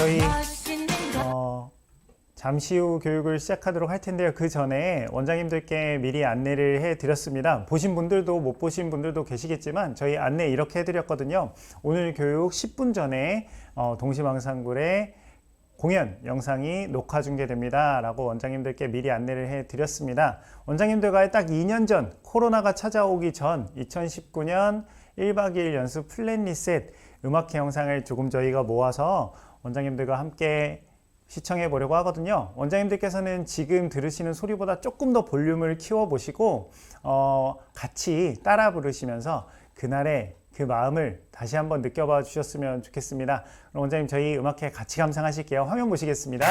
저희 잠시 후 교육을 시작하도록 할 텐데요. 그 전에 원장님들께 미리 안내를 해드렸습니다. 보신 분들도 못 보신 분들도 계시겠지만 저희 안내 이렇게 해드렸거든요. 오늘 교육 10분 전에 동시방송국의 공연 영상이 녹화 중계됩니다 라고 원장님들께 미리 안내를 해드렸습니다. 원장님들과의 딱 2년 전 코로나가 찾아오기 전 2019년 1박 2일 연수 플랜 리셋 음악회 영상을 조금 저희가 모아서 원장님들과 함께 시청해 보려고 하거든요. 원장님들께서는 지금 들으시는 소리보다 조금 더 볼륨을 키워 보시고 같이 따라 부르시면서 그날의 그 마음을 다시 한번 느껴봐 주셨으면 좋겠습니다. 그럼 원장님 저희 음악회 같이 감상하실게요. 화면 보시겠습니다.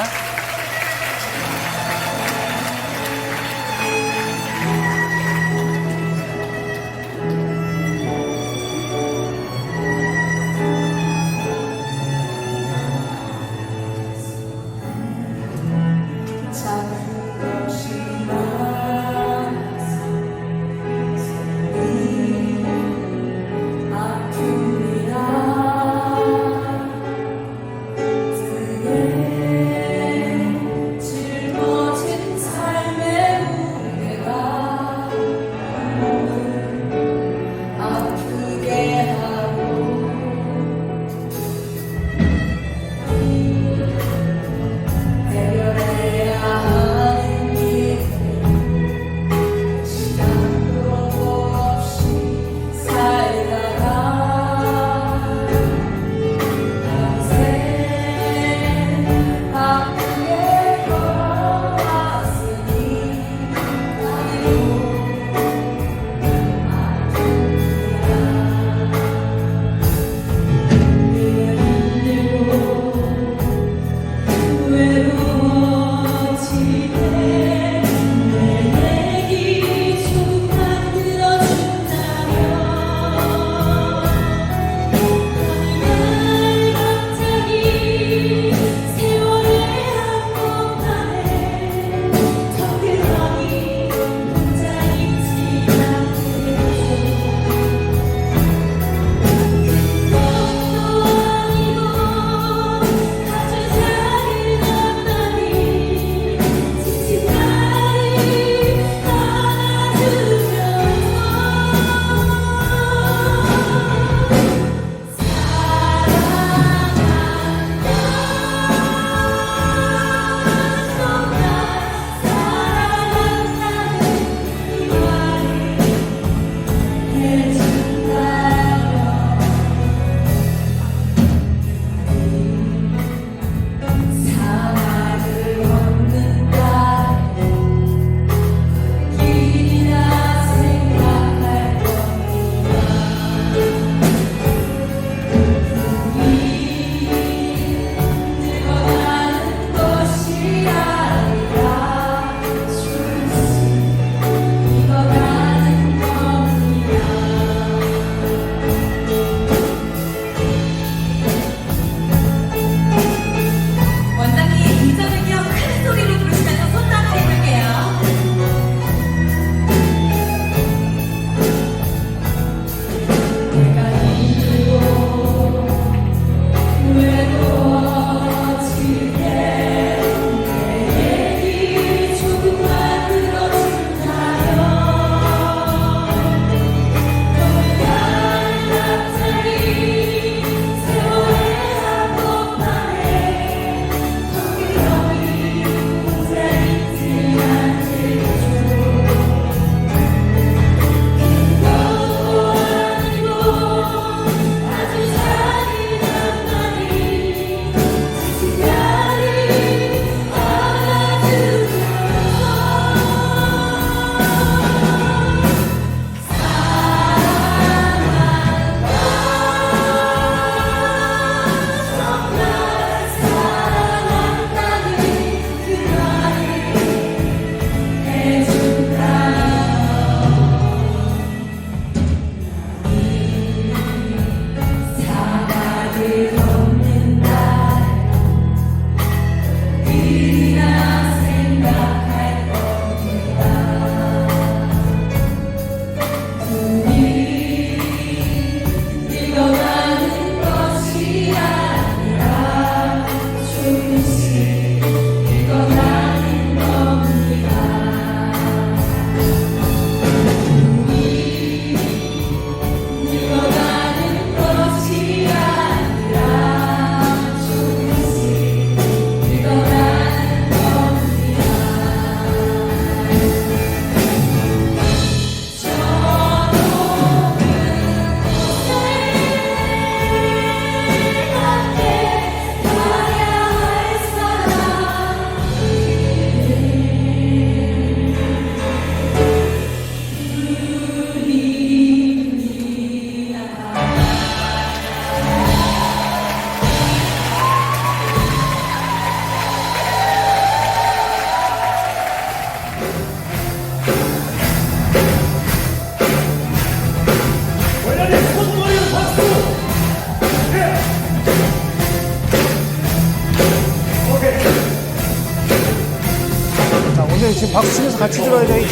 지금 박수 치면서 같이 들어야 돼.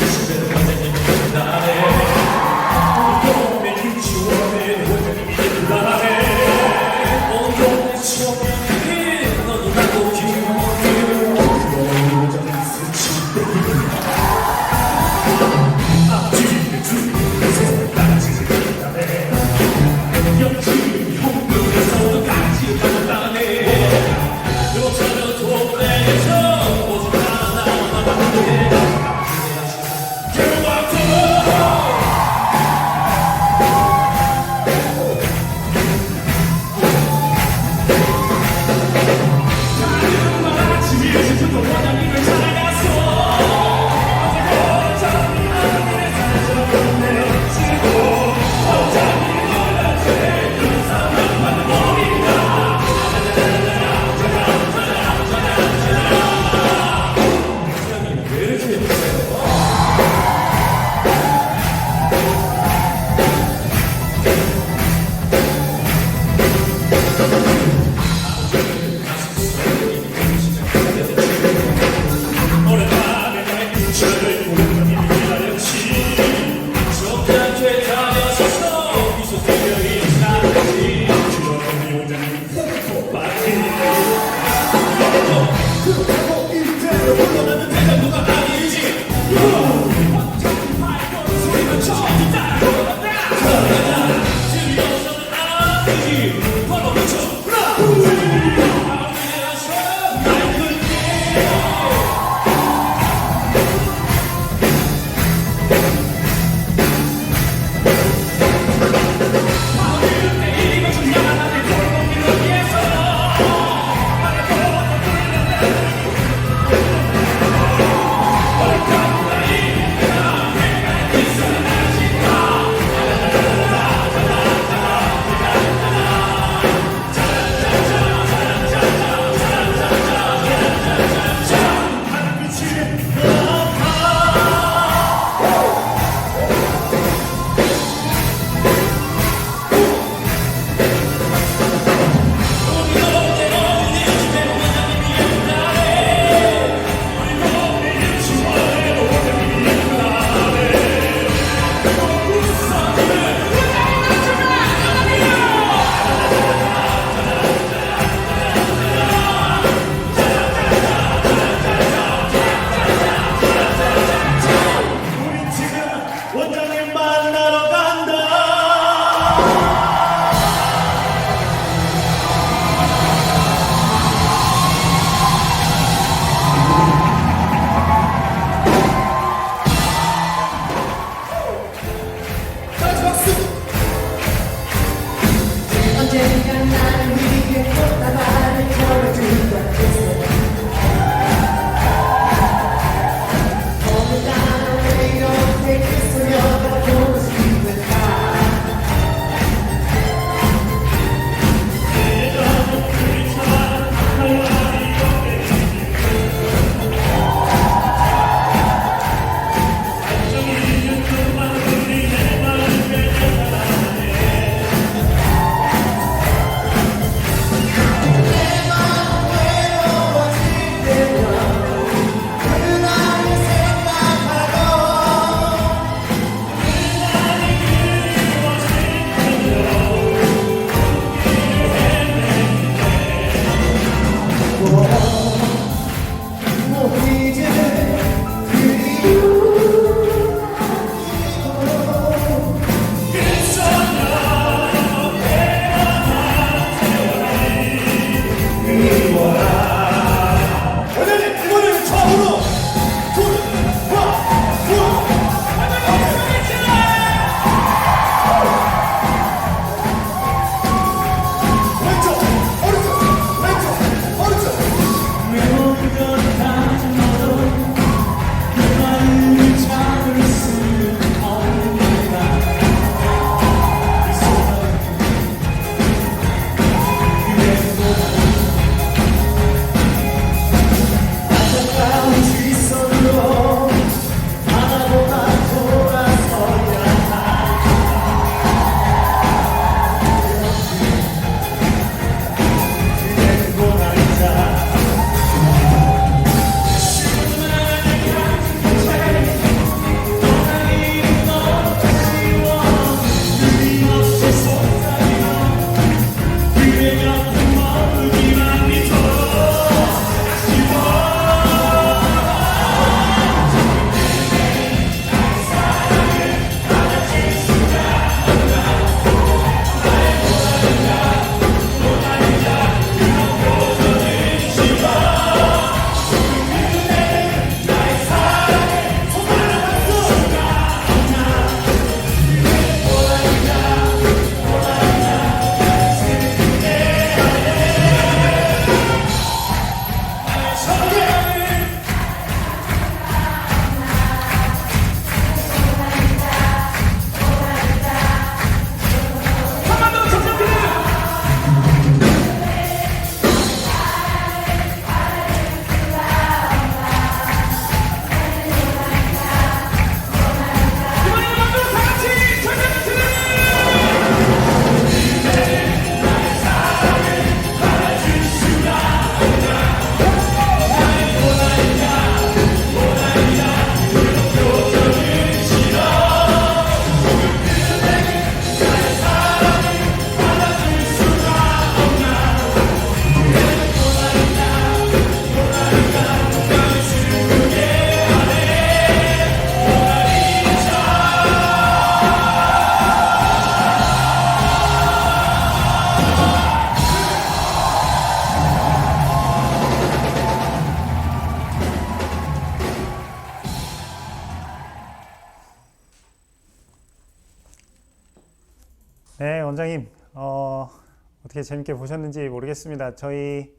네, 원장님, 어떻게 재밌게 보셨는지 모르겠습니다. 저희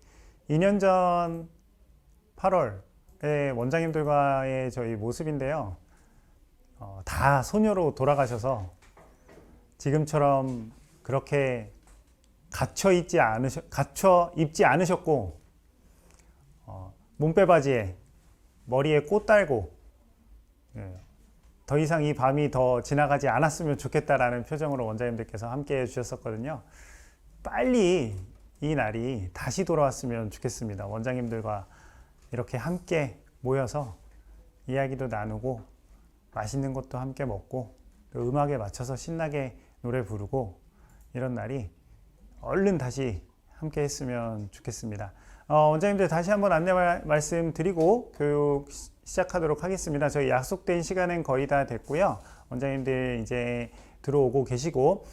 2년 전 8월에 원장님들과의 저희 모습인데요. 다 소녀로 돌아가셔서 지금처럼 그렇게 갇혀 입지 않으셨고, 몸빼바지에 머리에 꽃 달고, 예, 더 이상 이 밤이 더 지나가지 않았으면 좋겠다라는 표정으로 원장님들께서 함께 해주셨었거든요. 빨리 이 날이 다시 돌아왔으면 좋겠습니다. 원장님들과 이렇게 함께 모여서 이야기도 나누고 맛있는 것도 함께 먹고 또 음악에 맞춰서 신나게 노래 부르고 이런 날이 얼른 다시 함께 했으면 좋겠습니다. 원장님들 다시 한번 안내 말씀드리고 교육 시작하도록 하겠습니다. 저희 약속된 시간은 거의 다 됐고요. 원장님들 이제 들어오고 계시고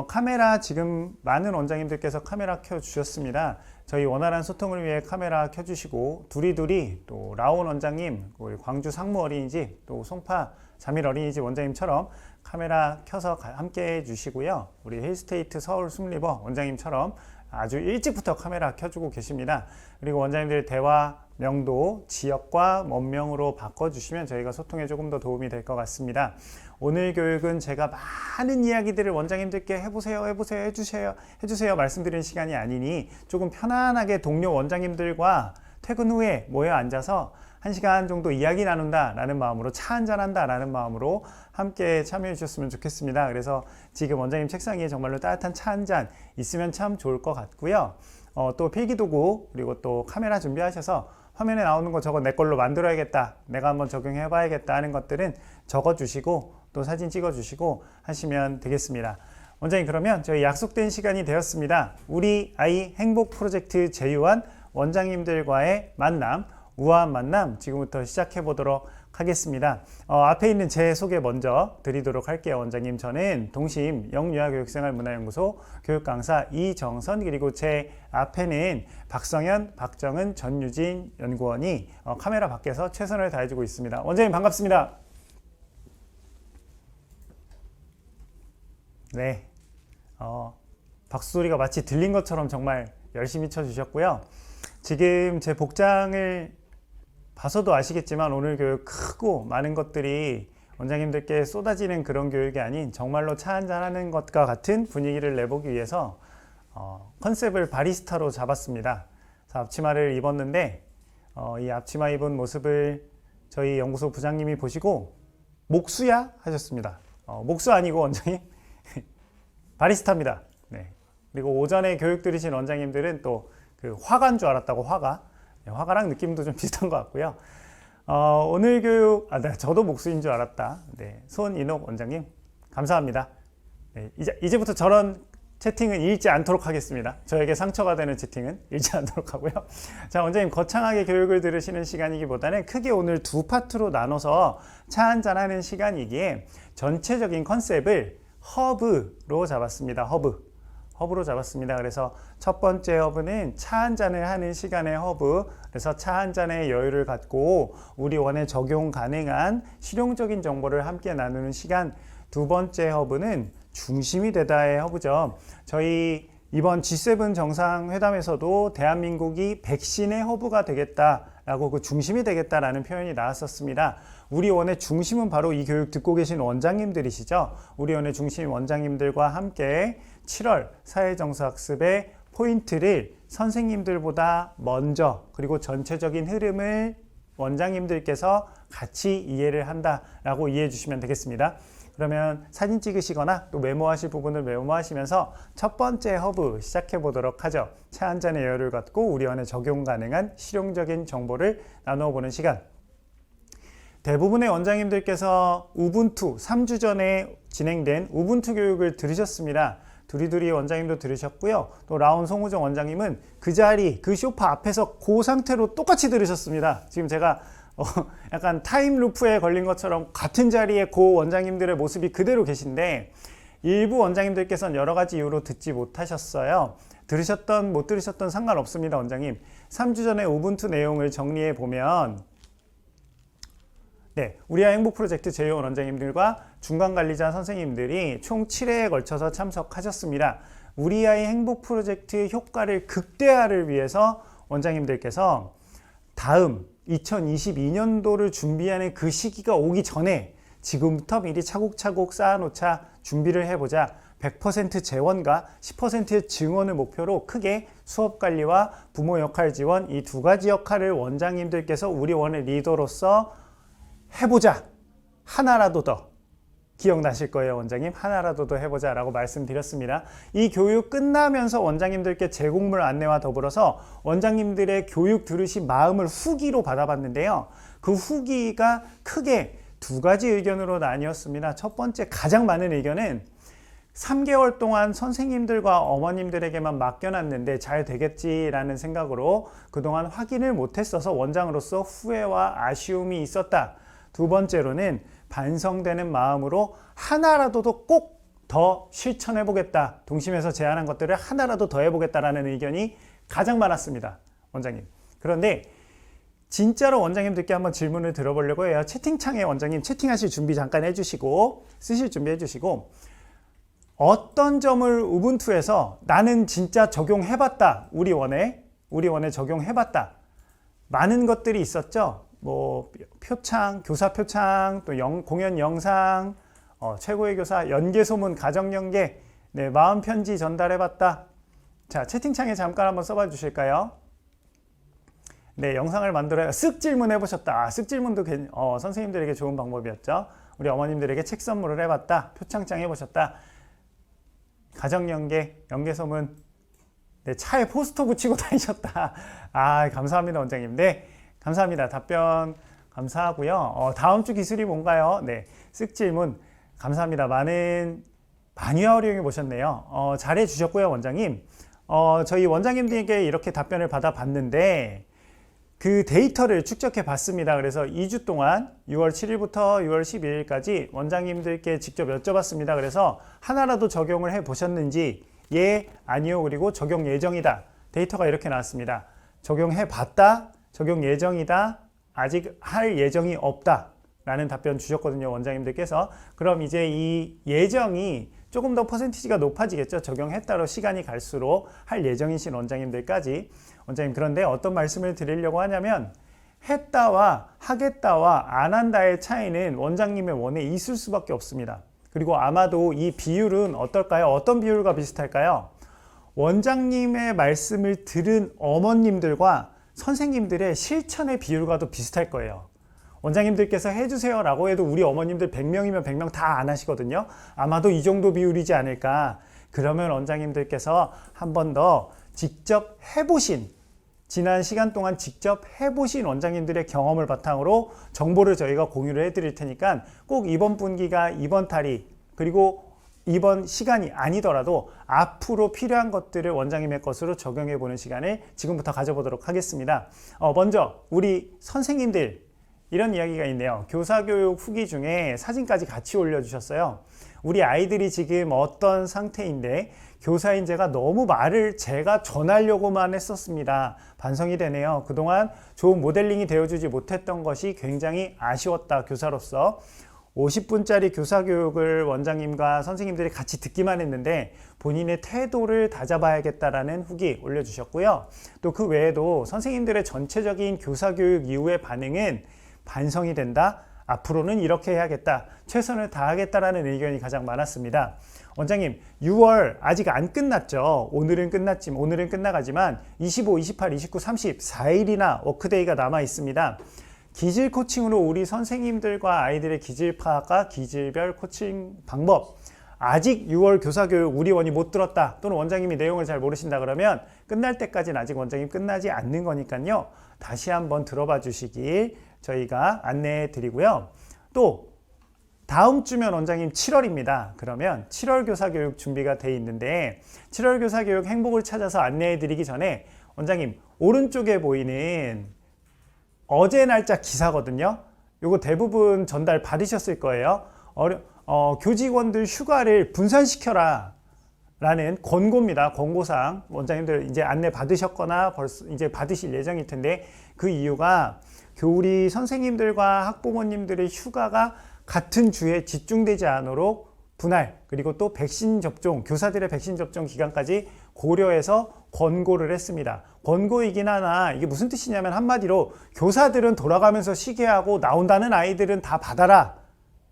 카메라 지금 많은 원장님들께서 카메라 켜 주셨습니다. 저희 원활한 소통을 위해 카메라 켜주시고 두리두리 또 라온 원장님, 우리 광주 상무 어린이집 또 송파 자밀 어린이집 원장님처럼 카메라 켜서 함께 해주시고요. 우리 힐스테이트 서울 숨리버 원장님처럼 아주 일찍부터 카메라 켜주고 계십니다. 그리고 원장님들 대화 명도 지역과 원명으로 바꿔주시면 저희가 소통에 조금 더 도움이 될 것 같습니다. 오늘 교육은 제가 많은 이야기들을 원장님들께 해주세요 말씀드리는 시간이 아니니 조금 편안하게 동료 원장님들과 퇴근 후에 모여 앉아서 1시간 정도 이야기 나눈다 라는 마음으로 차 한잔 한다 라는 마음으로 함께 참여해 주셨으면 좋겠습니다. 그래서 지금 원장님 책상 위에 정말로 따뜻한 차 한잔 있으면 참 좋을 것 같고요. 또 필기도구 그리고 또 카메라 준비하셔서 화면에 나오는 거 저거 내 걸로 만들어야겠다, 내가 한번 적용해 봐야겠다 하는 것들은 적어 주시고 또 사진 찍어 주시고 하시면 되겠습니다. 원장님, 그러면 저희 약속된 시간이 되었습니다. 우리 아이 행복 프로젝트 제휴한 원장님들과의 만남, 우아한 만남 지금부터 시작해 보도록 하겠습니다. 앞에 있는 제 소개 먼저 드리도록 할게요. 원장님, 저는 동심 영유아교육생활문화연구소 교육강사 이정선, 그리고 제 앞에는 박성현, 박정은, 전유진 연구원이 카메라 밖에서 최선을 다해주고 있습니다. 원장님 반갑습니다. 네, 박수 소리가 마치 들린 것처럼 정말 열심히 쳐주셨고요. 지금 제 복장을 봐서도 아시겠지만 오늘 교육 크고 많은 것들이 원장님들께 쏟아지는 그런 교육이 아닌 정말로 차 한잔하는 것과 같은 분위기를 내보기 위해서 컨셉을 바리스타로 잡았습니다. 앞치마를 입었는데 이 앞치마 입은 모습을 저희 연구소 부장님이 보시고 목수야? 하셨습니다. 목수 아니고 원장님 바리스타입니다. 네. 그리고 오전에 교육 들으신 원장님들은 또 그 화가인 줄 알았다고. 화가랑 느낌도 좀 비슷한 것 같고요. 오늘 교육, 네, 저도 목수인 줄 알았다. 네, 손인옥 원장님 감사합니다. 네, 이제부터 저런 채팅은 읽지 않도록 하겠습니다. 저에게 상처가 되는 채팅은 읽지 않도록 하고요. 자, 원장님 거창하게 교육을 들으시는 시간이기보다는 크게 오늘 두 파트로 나눠서 차 한잔하는 시간이기에 전체적인 컨셉을 허브로 잡았습니다. 허브로 잡았습니다. 그래서 첫 번째 허브는 차 한잔을 하는 시간의 허브, 그래서 차 한잔의 여유를 갖고 우리 원에 적용 가능한 실용적인 정보를 함께 나누는 시간. 두 번째 허브는 중심이 되다의 허브죠. 저희 이번 G7 정상회담에서도 대한민국이 백신의 허브가 되겠다라고, 그 중심이 되겠다라는 표현이 나왔었습니다. 우리 원의 중심은 바로 이 교육 듣고 계신 원장님들이시죠. 우리 원의 중심 원장님들과 함께 7월 사회정서학습의 포인트를 선생님들보다 먼저, 그리고 전체적인 흐름을 원장님들께서 같이 이해를 한다라고 이해해 주시면 되겠습니다. 그러면 사진 찍으시거나 또 메모하실 부분을 메모하시면서 첫 번째 허브 시작해 보도록 하죠. 차 한 잔의 여유를 갖고 우리 안에 적용 가능한 실용적인 정보를 나누어 보는 시간. 대부분의 원장님들께서 우분투 3주 전에 진행된 우분투 교육을 들으셨습니다. 두리두리 원장님도 들으셨고요. 또 라온 송우정 원장님은 그 자리, 그 소파 앞에서 그 상태로 똑같이 들으셨습니다. 지금 제가 약간 타임루프에 걸린 것처럼 같은 자리에 그 원장님들의 모습이 그대로 계신데, 일부 원장님들께서는 여러 가지 이유로 듣지 못하셨어요. 들으셨던 못 들으셨던 상관없습니다. 원장님 3주 전에 우분투 내용을 정리해 보면 네, 우리아이 행복 프로젝트 재회원 원장님들과 중간관리자 선생님들이 총 7회에 걸쳐서 참석하셨습니다. 우리아이 행복 프로젝트 효과를 극대화를 위해서 원장님들께서 다음 2022년도를 준비하는 그 시기가 오기 전에 지금부터 미리 차곡차곡 쌓아놓자, 준비를 해보자. 100% 재원과 10% 증원을 목표로 크게 수업관리와 부모 역할 지원, 이 두 가지 역할을 원장님들께서 우리 원의 리더로서 해보자. 하나라도 더. 기억나실 거예요, 원장님. 하나라도 더 해보자 라고 말씀드렸습니다. 이 교육 끝나면서 원장님들께 제공물 안내와 더불어서 원장님들의 교육 들으신 마음을 후기로 받아봤는데요. 그 후기가 크게 두 가지 의견으로 나뉘었습니다. 첫 번째, 가장 많은 의견은 3개월 동안 선생님들과 어머님들에게만 맡겨놨는데 잘 되겠지라는 생각으로 그동안 확인을 못했어서 원장으로서 후회와 아쉬움이 있었다. 두 번째로는 반성되는 마음으로 하나라도 꼭 더 실천해 보겠다. 동심에서 제안한 것들을 하나라도 더 해보겠다라는 의견이 가장 많았습니다, 원장님. 그런데 진짜로 원장님들께 한번 질문을 들어보려고 해요. 채팅창에 원장님 채팅하실 준비 잠깐 해주시고, 쓰실 준비 해주시고, 어떤 점을 우분투에서 나는 진짜 적용해봤다. 우리 원에 적용해봤다. 많은 것들이 있었죠. 뭐 표창, 교사 표창, 또 공연 영상, 최고의 교사, 연계소문, 가정연계, 네, 마음 편지 전달해봤다. 자, 채팅창에 잠깐 한번 써봐 주실까요? 네, 영상을 만들어요. 쓱 질문해보셨다. 쓱 질문도 선생님들에게 좋은 방법이었죠. 우리 어머님들에게 책 선물을 해봤다. 표창장 해보셨다. 가정연계, 연계소문, 네, 차에 포스터 붙이고 다니셨다. 감사합니다, 원장님. 네, 감사합니다. 답변 감사하고요. 다음 주 기술이 뭔가요? 네, 쓱 질문 감사합니다. 많이 활용해 보셨네요. 잘해 주셨고요, 원장님. 저희 원장님들에게 이렇게 답변을 받아봤는데 그 데이터를 축적해 봤습니다. 그래서 2주 동안 6월 7일부터 6월 12일까지 원장님들께 직접 여쭤봤습니다. 그래서 하나라도 적용을 해 보셨는지, 예, 아니요, 그리고 적용 예정이다. 데이터가 이렇게 나왔습니다. 적용해 봤다, 적용 예정이다, 아직 할 예정이 없다 라는 답변 주셨거든요, 원장님들께서. 그럼 이제 이 예정이 조금 더 퍼센티지가 높아지겠죠. 적용했다로 시간이 갈수록 할 예정이신 원장님들까지. 원장님, 그런데 어떤 말씀을 드리려고 하냐면 했다와 하겠다와 안 한다의 차이는 원장님의 원에 있을 수밖에 없습니다. 그리고 아마도 이 비율은 어떨까요? 어떤 비율과 비슷할까요? 원장님의 말씀을 들은 어머님들과 선생님들의 실천의 비율과도 비슷할 거예요. 원장님들께서 해주세요 라고 해도 우리 어머님들 100명이면 100명 다 안 하시거든요. 아마도 이 정도 비율이지 않을까. 그러면 원장님들께서 한 번 더 직접 해보신, 지난 시간 동안 직접 해보신 원장님들의 경험을 바탕으로 정보를 저희가 공유를 해드릴 테니까 꼭 이번 분기가 이번 달이, 그리고 이번 시간이 아니더라도 앞으로 필요한 것들을 원장님의 것으로 적용해 보는 시간을 지금부터 가져보도록 하겠습니다. 먼저 우리 선생님들, 이런 이야기가 있네요. 교사교육 후기 중에 사진까지 같이 올려주셨어요. 우리 아이들이 지금 어떤 상태인데 교사인 제가 너무 말을 제가 전하려고만 했었습니다. 반성이 되네요. 그동안 좋은 모델링이 되어주지 못했던 것이 굉장히 아쉬웠다. 교사로서 50분짜리 교사교육을 원장님과 선생님들이 같이 듣기만 했는데 본인의 태도를 다잡아야겠다라는 후기 올려주셨고요. 또 그 외에도 선생님들의 전체적인 교사교육 이후의 반응은 반성이 된다. 앞으로는 이렇게 해야겠다. 최선을 다하겠다라는 의견이 가장 많았습니다. 원장님, 6월 아직 안 끝났죠. 오늘은 끝나가지만 25, 28, 29, 30, 4일이나 워크데이가 남아 있습니다. 기질 코칭으로 우리 선생님들과 아이들의 기질 파악과 기질별 코칭 방법, 아직 6월 교사교육 우리 원이 못 들었다, 또는 원장님이 내용을 잘 모르신다 그러면 끝날 때까지는 아직 원장님 끝나지 않는 거니까요. 다시 한번 들어봐 주시길 저희가 안내해 드리고요. 또 다음 주면 원장님 7월입니다. 그러면 7월 교사교육 준비가 돼 있는데 7월 교사교육 행복을 찾아서 안내해 드리기 전에 원장님 오른쪽에 보이는 어제 날짜 기사거든요. 요거 대부분 전달 받으셨을 거예요. 교직원들 휴가를 분산시켜라 라는 권고입니다. 권고사항. 원장님들 이제 안내 받으셨거나 벌써 이제 받으실 예정일 텐데 그 이유가 우리 선생님들과 학부모님들의 휴가가 같은 주에 집중되지 않도록 분할, 그리고 또 백신 접종, 교사들의 백신 접종 기간까지 고려해서 권고를 했습니다. 권고이긴 하나 이게 무슨 뜻이냐면 한마디로 교사들은 돌아가면서 쉬게 하고 나온다는 아이들은 다 받아라.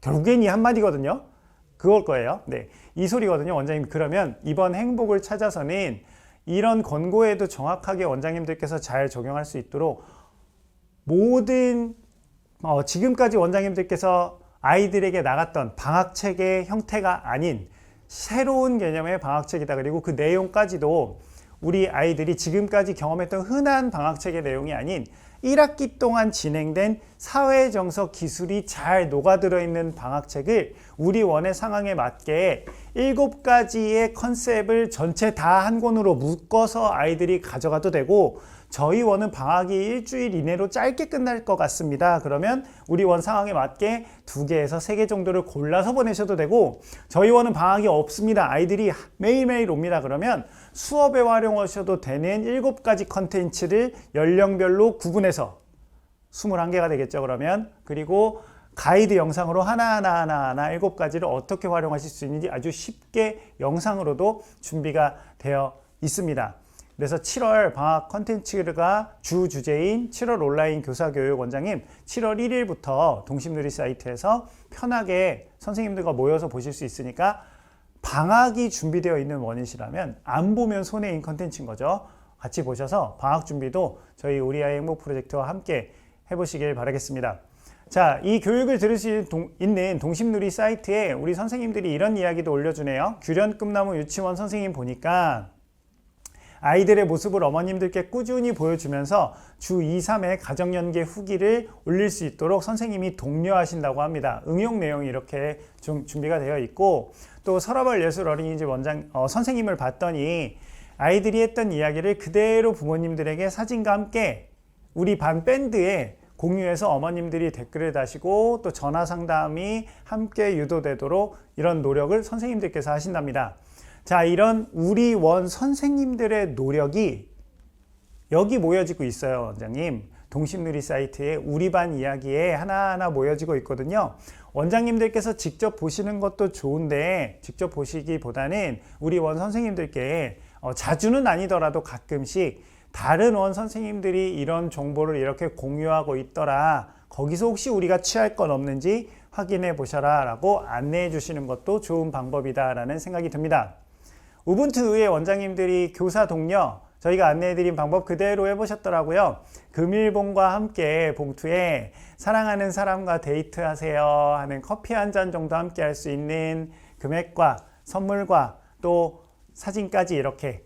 결국엔 이 한마디거든요. 그걸 거예요. 네, 이 소리거든요. 원장님, 그러면 이번 행복을 찾아서는 이런 권고에도 정확하게 원장님들께서 잘 적용할 수 있도록 모든 지금까지 원장님들께서 아이들에게 나갔던 방학책의 형태가 아닌 새로운 개념의 방학책이다. 그리고 그 내용까지도 우리 아이들이 지금까지 경험했던 흔한 방학책의 내용이 아닌 1학기 동안 진행된 사회정서 기술이 잘 녹아들어 있는 방학책을 우리 원의 상황에 맞게 7가지의 컨셉을 전체 다 한 권으로 묶어서 아이들이 가져가도 되고, 저희 원은 방학이 일주일 이내로 짧게 끝날 것 같습니다. 그러면 우리 원 상황에 맞게 2개에서 3개 정도를 골라서 보내셔도 되고, 저희 원은 방학이 없습니다. 아이들이 매일매일 옵니다. 그러면 수업에 활용하셔도 되는 7가지 컨텐츠를 연령별로 구분해서 21개가 되겠죠. 그러면 그리고 가이드 영상으로 하나하나 7가지를 어떻게 활용하실 수 있는지 아주 쉽게 영상으로도 준비가 되어 있습니다. 그래서 7월 방학 컨텐츠가 주 주제인 7월 온라인 교사교육 원장님 7월 1일부터 동심누리 사이트에서 편하게 선생님들과 모여서 보실 수 있으니까, 방학이 준비되어 있는 원이시라면 안 보면 손해인 컨텐츠인 거죠. 같이 보셔서 방학 준비도 저희 우리 아이 행복 프로젝트와 함께 해보시길 바라겠습니다. 자, 이 교육을 들을 수 있는 동심누리 사이트에 우리 선생님들이 이런 이야기도 올려주네요. 규련 꿈나무 유치원 선생님 보니까 아이들의 모습을 어머님들께 꾸준히 보여주면서 주 2, 3회 가정연계 후기를 올릴 수 있도록 선생님이 독려하신다고 합니다. 응용 내용이 이렇게 준비가 되어 있고, 또 서라벌 예술 어린이집 선생님을 봤더니 아이들이 했던 이야기를 그대로 부모님들에게 사진과 함께 우리 반 밴드에 공유해서 어머님들이 댓글을 다시고 또 전화 상담이 함께 유도되도록 이런 노력을 선생님들께서 하신답니다. 자, 이런 우리 원 선생님들의 노력이 여기 모여지고 있어요, 원장님. 동심누리 사이트에 우리 반 이야기에 하나하나 모여지고 있거든요. 원장님들께서 직접 보시는 것도 좋은데, 직접 보시기보다는 우리 원 선생님들께 자주는 아니더라도 가끔씩 다른 원 선생님들이 이런 정보를 이렇게 공유하고 있더라, 거기서 혹시 우리가 취할 건 없는지 확인해 보셔라 라고 안내해 주시는 것도 좋은 방법이다 라는 생각이 듭니다. 우분투의 원장님들이 교사 동료 저희가 안내해드린 방법 그대로 해보셨더라고요. 금일봉과 함께 봉투에 사랑하는 사람과 데이트하세요 하는 커피 한 잔 정도 함께 할 수 있는 금액과 선물과 또 사진까지 이렇게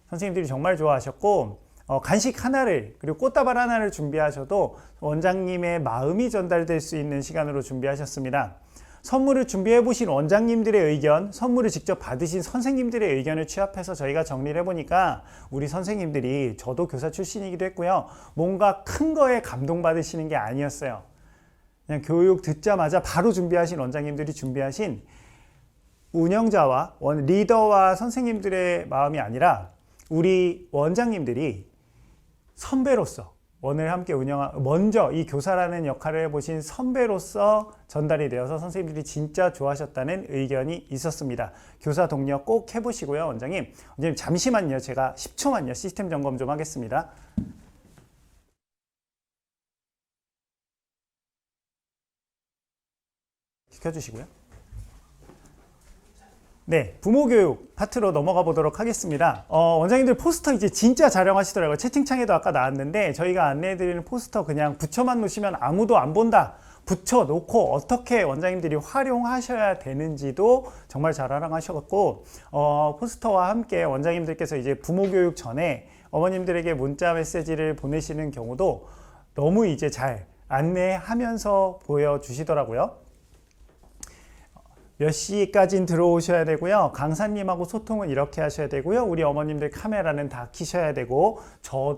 선생님들이 정말 좋아하셨고, 간식 하나를 그리고 꽃다발 하나를 준비하셔도 원장님의 마음이 전달될 수 있는 시간으로 준비하셨습니다. 선물을 준비해 보신 원장님들의 의견, 선물을 직접 받으신 선생님들의 의견을 취합해서 저희가 정리를 해보니까 우리 선생님들이, 저도 교사 출신이기도 했고요, 뭔가 큰 거에 감동받으시는 게 아니었어요. 그냥 교육 듣자마자 바로 준비하신 원장님들이 준비하신 운영자와 리더와 선생님들의 마음이 아니라 우리 원장님들이 선배로서 원을 함께 먼저 이 교사라는 역할을 해보신 선배로서 전달이 되어서 선생님들이 진짜 좋아하셨다는 의견이 있었습니다. 교사 동료 꼭 해보시고요. 원장님 잠시만요. 제가 10초만요. 시스템 점검 좀 하겠습니다. 켜주시고요. 네, 부모교육 파트로 넘어가 보도록 하겠습니다. 원장님들 포스터 이제 진짜 촬영하시더라고요. 채팅창에도 아까 나왔는데 저희가 안내해드리는 포스터 그냥 붙여만 놓으시면 아무도 안 본다. 붙여놓고 어떻게 원장님들이 활용하셔야 되는지도 정말 잘 활용하셨고, 포스터와 함께 원장님들께서 이제 부모교육 전에 어머님들에게 문자 메시지를 보내시는 경우도 너무 이제 잘 안내하면서 보여주시더라고요. 몇 시까지는 들어오셔야 되고요. 강사님하고 소통은 이렇게 하셔야 되고요. 우리 어머님들 카메라는 다 켜셔야 되고,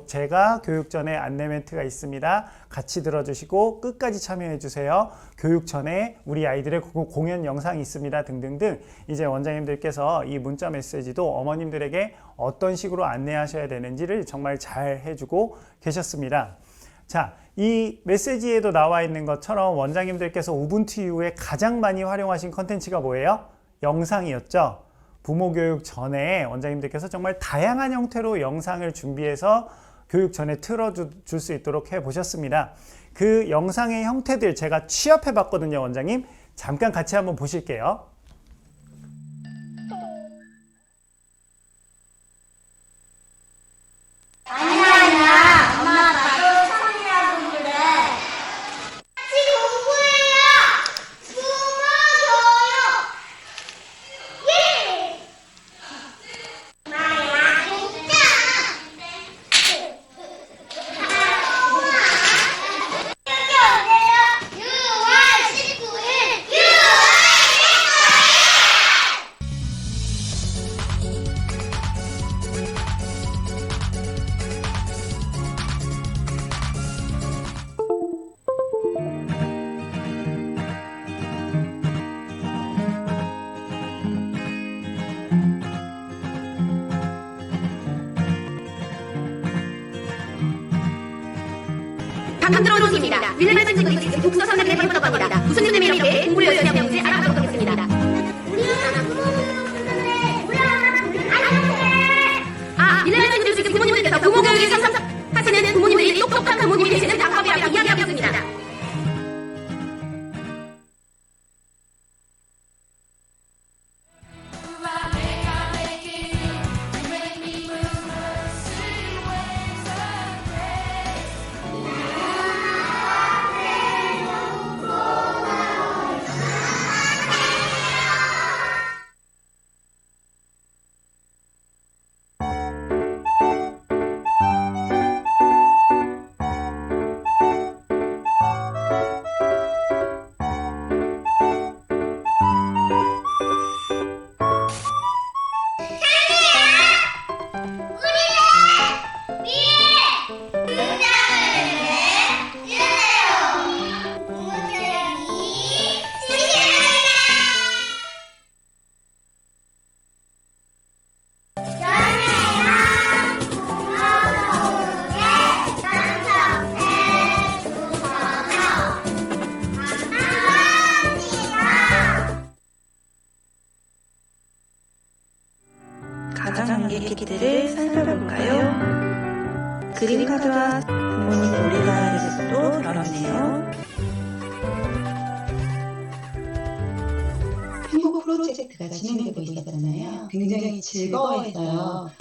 제가 교육 전에 안내 멘트가 있습니다. 같이 들어주시고 끝까지 참여해 주세요. 교육 전에 우리 아이들의 공연 영상이 있습니다. 등등등. 이제 원장님들께서 이 문자 메시지도 어머님들에게 어떤 식으로 안내하셔야 되는지를 정말 잘 해주고 계셨습니다. 자, 이 메시지에도 나와 있는 것처럼 원장님들께서 우분투 이후에 가장 많이 활용하신 컨텐츠가 뭐예요? 영상이었죠. 부모 교육 전에 원장님들께서 정말 다양한 형태로 영상을 준비해서 교육 전에 틀어줄 수 있도록 해보셨습니다. 그 영상의 형태들 제가 취합해 봤거든요, 원장님. 잠깐 같이 한번 보실게요. 아니야. 엄마 나도 처음이라고 그래. 같이 공부해요. 부모 교육. 예. 엄마야 진짜. 여기 어디요? 6월 19일. 6월 19일. 방금 들어온 소식입니다. 윌리엄 친구들이 지금 독서 선생을 해보려고 합니다. 무슨 일 때문에 이렇게 공부를 열심히 하고 있는지 알아보도록 하겠습니다. 윌리엄 친구들 지금 부모님들께서 부모 교육에 참석하시는 부모님들이 똑똑한 부모님이 되시는 방법이라고 이야기하고 있습니다. 가정관계 키트를 살펴볼까요? 그림카드와 부모님 놀이가에서도 다뤘네요. 행복 프로젝트가 진행되고 있었잖아요. 굉장히 즐거워했어요.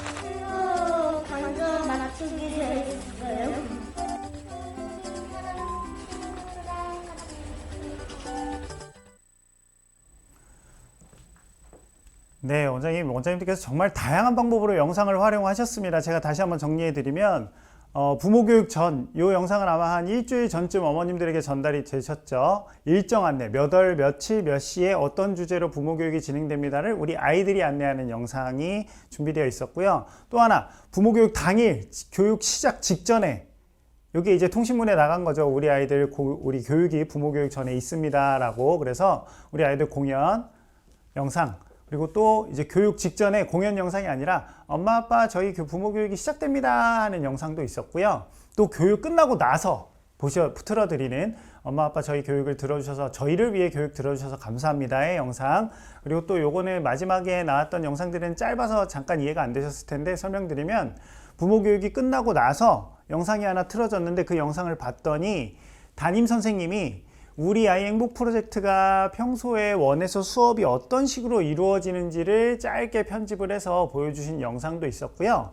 완전 맞추기 됐어요. 네, 원장님들께서 정말 다양한 방법으로 영상을 활용하셨습니다. 제가 다시 한번 정리해드리면 부모 교육 전, 이 영상은 아마 한 일주일 전쯤 어머님들에게 전달이 되셨죠. 일정 안내, 몇 월, 며칠, 몇 시에 어떤 주제로 부모 교육이 진행됩니다를 우리 아이들이 안내하는 영상이 준비되어 있었고요. 또 하나, 부모 교육 당일, 교육 시작 직전에 여기 이제 통신문에 나간 거죠. 우리 아이들, 우리 교육이 부모 교육 전에 있습니다. 라고. 그래서 우리 아이들 공연 영상, 그리고 또 이제 교육 직전에 공연 영상이 아니라 엄마 아빠 저희 부모 교육이 시작됩니다 하는 영상도 있었고요. 또 교육 끝나고 나서 틀어드리는 엄마 아빠 저희 교육을 들어주셔서 저희를 위해 교육 들어주셔서 감사합니다의 영상, 그리고 또 요거는 마지막에 나왔던 영상들은 짧아서 잠깐 이해가 안 되셨을 텐데 설명드리면 부모 교육이 끝나고 나서 영상이 하나 틀어졌는데 그 영상을 봤더니 담임 선생님이 우리 아이 행복 프로젝트가 평소에 원에서 수업이 어떤 식으로 이루어지는지를 짧게 편집을 해서 보여주신 영상도 있었고요.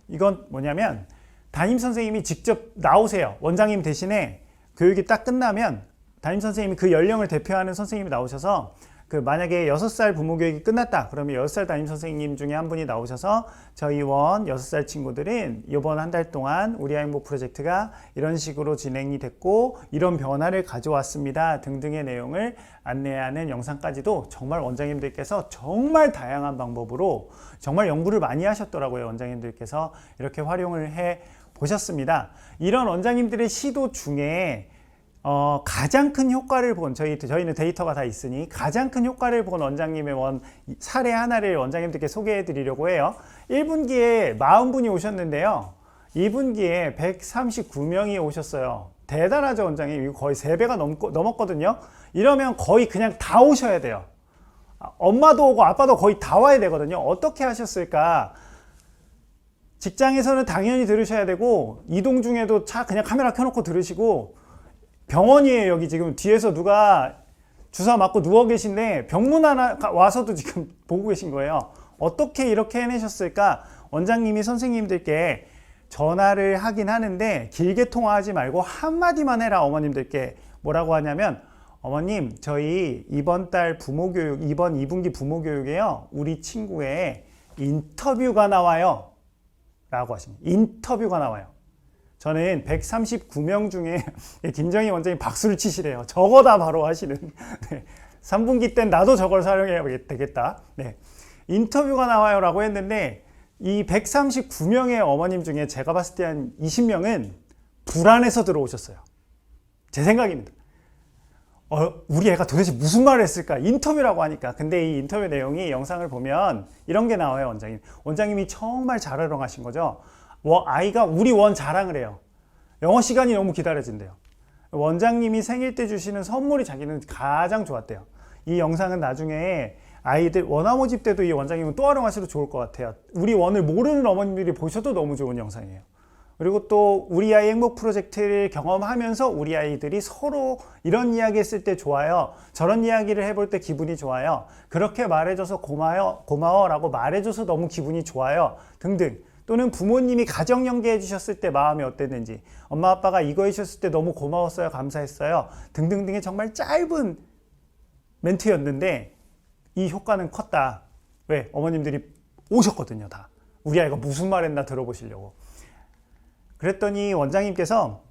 이건 뭐냐면 담임 선생님이 직접 나오세요. 원장님 대신에 교육이 딱 끝나면 담임 선생님이 그 연령을 대표하는 선생님이 나오셔서 만약에 6살 부모 교육이 끝났다 그러면 6살 담임 선생님 중에 한 분이 나오셔서 저희 원 6살 친구들은 이번 한 달 동안 우리 아이 행복 프로젝트가 이런 식으로 진행이 됐고 이런 변화를 가져왔습니다 등등의 내용을 안내하는 영상까지도 정말 원장님들께서 정말 다양한 방법으로 정말 연구를 많이 하셨더라고요. 원장님들께서 이렇게 활용을 해 보셨습니다. 이런 원장님들의 시도 중에 가장 큰 효과를 본 저희는 데이터가 다 있으니 가장 큰 효과를 본 원장님의 사례 하나를 원장님들께 소개해 드리려고 해요. 1분기에 40분이 오셨는데요. 2분기에 139명이 오셨어요. 대단하죠, 원장님. 이거 거의 3배가 넘었거든요. 이러면 거의 그냥 다 오셔야 돼요. 엄마도 오고 아빠도 거의 다 와야 되거든요. 어떻게 하셨을까? 직장에서는 당연히 들으셔야 되고, 이동 중에도 그냥 카메라 켜놓고 들으시고, 병원이에요. 여기 지금 뒤에서 누가 주사 맞고 누워 계신데 병문 하나 와서도 지금 보고 계신 거예요. 어떻게 이렇게 해내셨을까? 원장님이 선생님들께 전화를 하긴 하는데 길게 통화하지 말고 한마디만 해라. 어머님들께 뭐라고 하냐면, 어머님, 저희 이번 달 부모교육, 이번 2분기 부모교육에요, 우리 친구의 인터뷰가 나와요 라고 하십니다. 인터뷰가 나와요. 저는 139명 중에 김정희 원장님 박수를 치시래요. 저거 다 바로 하시는. 네. 3분기 땐 나도 저걸 사용해야 되겠다. 네. 인터뷰가 나와요 라고 했는데, 이 139명의 어머님 중에 제가 봤을 때 한 20명은 불안해서 들어오셨어요. 제 생각입니다. 우리 애가 도대체 무슨 말을 했을까? 인터뷰라고 하니까. 근데 이 인터뷰 내용이 영상을 보면 이런 게 나와요, 원장님. 원장님이 정말 잘 활용하신 거죠. 아이가 우리 원 자랑을 해요. 영어 시간이 너무 기다려진대요. 원장님이 생일 때 주시는 선물이 자기는 가장 좋았대요. 이 영상은 나중에 아이들 원화 모집 때도 이 원장님은 또 활용하셔도 좋을 것 같아요. 우리 원을 모르는 어머님들이 보셔도 너무 좋은 영상이에요. 그리고 또 우리 아이 행복 프로젝트를 경험하면서 우리 아이들이 서로 이런 이야기 했을 때 좋아요, 저런 이야기를 해볼 때 기분이 좋아요, 그렇게 말해줘서 고마워 라고 말해줘서 너무 기분이 좋아요 등등. 또는 부모님이 가정 연계해 주셨을 때 마음이 어땠는지, 엄마 아빠가 이거 해주셨을 때 너무 고마웠어요, 감사했어요 등등등의 정말 짧은 멘트였는데 이 효과는 컸다. 왜? 어머님들이 오셨거든요. 다 우리 아이가 무슨 말 했나 들어보시려고. 그랬더니 원장님께서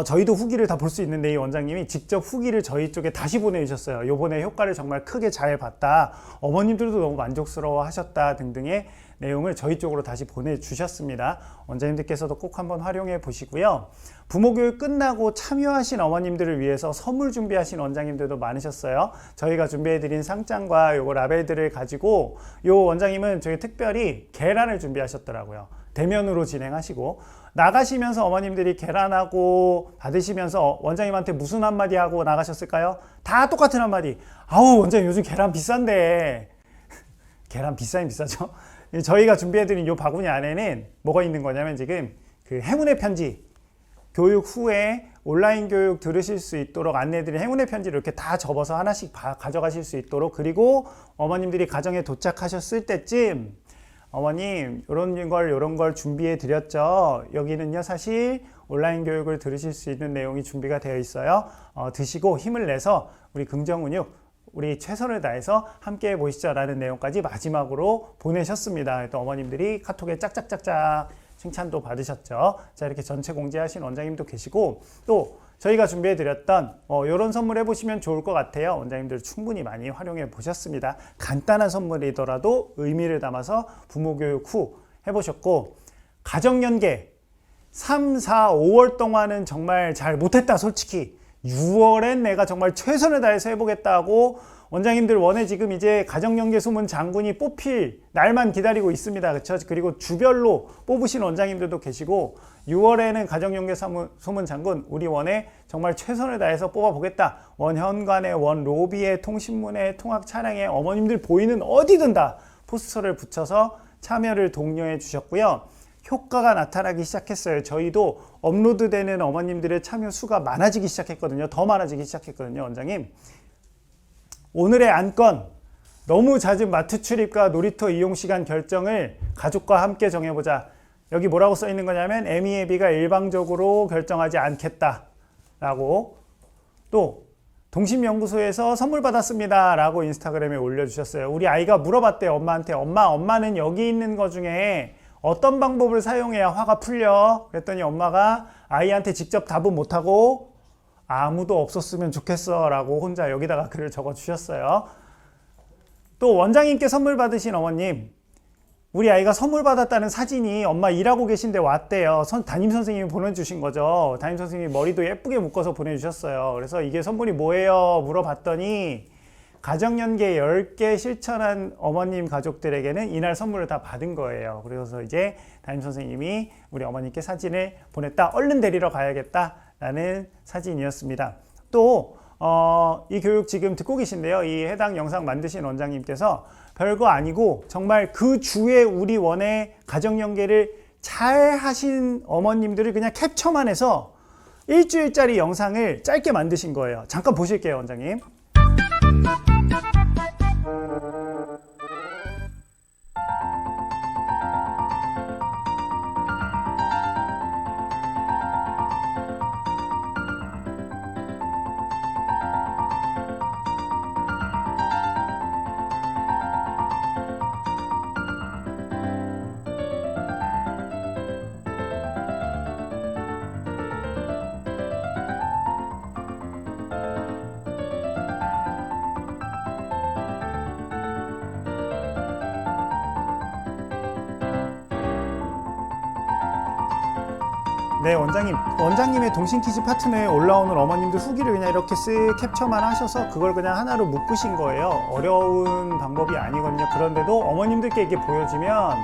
저희도 후기를 다 볼 수 있는데, 이 원장님이 직접 후기를 저희 쪽에 다시 보내주셨어요. 요번에 효과를 정말 크게 잘 봤다, 어머님들도 너무 만족스러워 하셨다 등등의 내용을 저희 쪽으로 다시 보내주셨습니다. 원장님들께서도 꼭 한번 활용해 보시고요. 부모교육 끝나고 참여하신 어머님들을 위해서 선물 준비하신 원장님들도 많으셨어요. 저희가 준비해드린 상장과 요거 라벨들을 가지고 요 원장님은 저희 특별히 계란을 준비하셨더라고요. 대면으로 진행하시고, 나가시면서 어머님들이 계란하고 받으시면서 원장님한테 무슨 한마디 하고 나가셨을까요? 다 똑같은 한마디. 아우, 원장님 요즘 계란 비싼데. 계란 비싸긴 비싸죠. 저희가 준비해드린 이 바구니 안에는 뭐가 있는 거냐면, 지금 그 행운의 편지, 교육 후에 온라인 교육 들으실 수 있도록 안내드린 행운의 편지를 이렇게 다 접어서 하나씩 가져가실 수 있도록, 그리고 어머님들이 가정에 도착하셨을 때쯤 어머님 이런 걸 준비해 드렸죠. 여기는요 사실 온라인 교육을 들으실 수 있는 내용이 준비가 되어 있어요. 드시고 힘을 내서 우리 긍정은육, 우리 최선을 다해서 함께 해보시죠 라는 내용까지 마지막으로 보내셨습니다. 또 어머님들이 카톡에 짝짝짝짝 칭찬도 받으셨죠. 자, 이렇게 전체 공지하신 원장님도 계시고, 또 저희가 준비해드렸던 이런 선물 해보시면 좋을 것 같아요. 원장님들 충분히 많이 활용해 보셨습니다. 간단한 선물이더라도 의미를 담아서 부모교육 후 해보셨고, 가정연계 3, 4, 5월 동안은 정말 잘 못했다 솔직히. 6월엔 내가 정말 최선을 다해서 해보겠다고 원장님들 원에 지금 이제 가정연계 소문 장군이 뽑힐 날만 기다리고 있습니다. 그렇죠? 그리고 주별로 뽑으신 원장님들도 계시고, 6월에는 가정연계 소문 장군 우리 원에 정말 최선을 다해서 뽑아보겠다. 원 현관에, 원 로비에, 통신문에, 통학 차량에 어머님들 보이는 어디든 다 포스터를 붙여서 참여를 독려해 주셨고요. 효과가 나타나기 시작했어요. 저희도 업로드되는 어머님들의 참여 수가 많아지기 시작했거든요. 더 많아지기 시작했거든요. 원장님, 오늘의 안건, 너무 잦은 마트 출입과 놀이터 이용 시간 결정을 가족과 함께 정해보자. 여기 뭐라고 써 있는 거냐면, 에미에비가 일방적으로 결정하지 않겠다 라고, 또 동심연구소에서 선물 받았습니다 라고 인스타그램에 올려주셨어요. 우리 아이가 물어봤대요. 엄마한테. 엄마는 여기 있는 거 중에 어떤 방법을 사용해야 화가 풀려? 그랬더니 엄마가 아이한테 직접 답은 못하고 아무도 없었으면 좋겠어 라고 혼자 여기다가 글을 적어 주셨어요. 또 원장님께 선물 받으신 어머님, 우리 아이가 선물 받았다는 사진이 엄마 일하고 계신데 왔대요. 담임 선생님이 보내주신 거죠. 담임 선생님이 머리도 예쁘게 묶어서 보내주셨어요. 그래서 이게 선물이 뭐예요? 물어봤더니 가정연계 10개 실천한 어머님 가족들에게는 이날 선물을 다 받은 거예요. 그래서 이제 담임선생님이 우리 어머니께 사진을 보냈다. 얼른 데리러 가야겠다라는 사진이었습니다. 또 이 교육 지금 듣고 계신데요. 이 해당 영상 만드신 원장님께서 별거 아니고 정말 그 주에 우리 원의 가정연계를 잘 하신 어머님들을 그냥 캡처만 해서 일주일짜리 영상을 짧게 만드신 거예요. 잠깐 보실게요, 원장님. 네, 원장님의 동심 퀴즈 파트너에 올라오는 어머님들 후기를 그냥 이렇게 쓱 캡처만 하셔서 그걸 그냥 하나로 묶으신 거예요. 어려운 방법이 아니거든요. 그런데도 어머님들께 이게 보여주면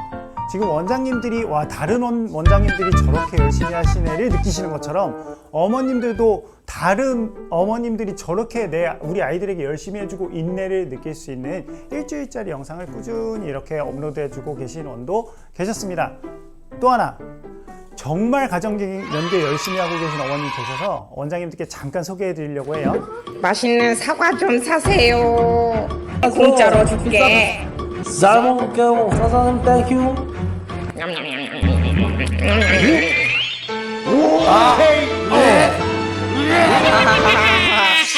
지금 원장님들이 와, 다른 원장님들이 저렇게 열심히 하시네를 느끼시는 것처럼 어머님들도 다른 어머님들이 저렇게 우리 아이들에게 열심히 해주고 있네를 느낄 수 있는 일주일짜리 영상을 꾸준히 이렇게 업로드해주고 계신 원도 계셨습니다. 또 하나, 정말 가정연계 열심히 하고 계신 어머님 계셔서 원장님들께 잠깐 소개해 드리려고 해요. 맛있는 사과 좀 사세요. 공짜로 줄게. 잘 먹을게요. 사장님 땡큐.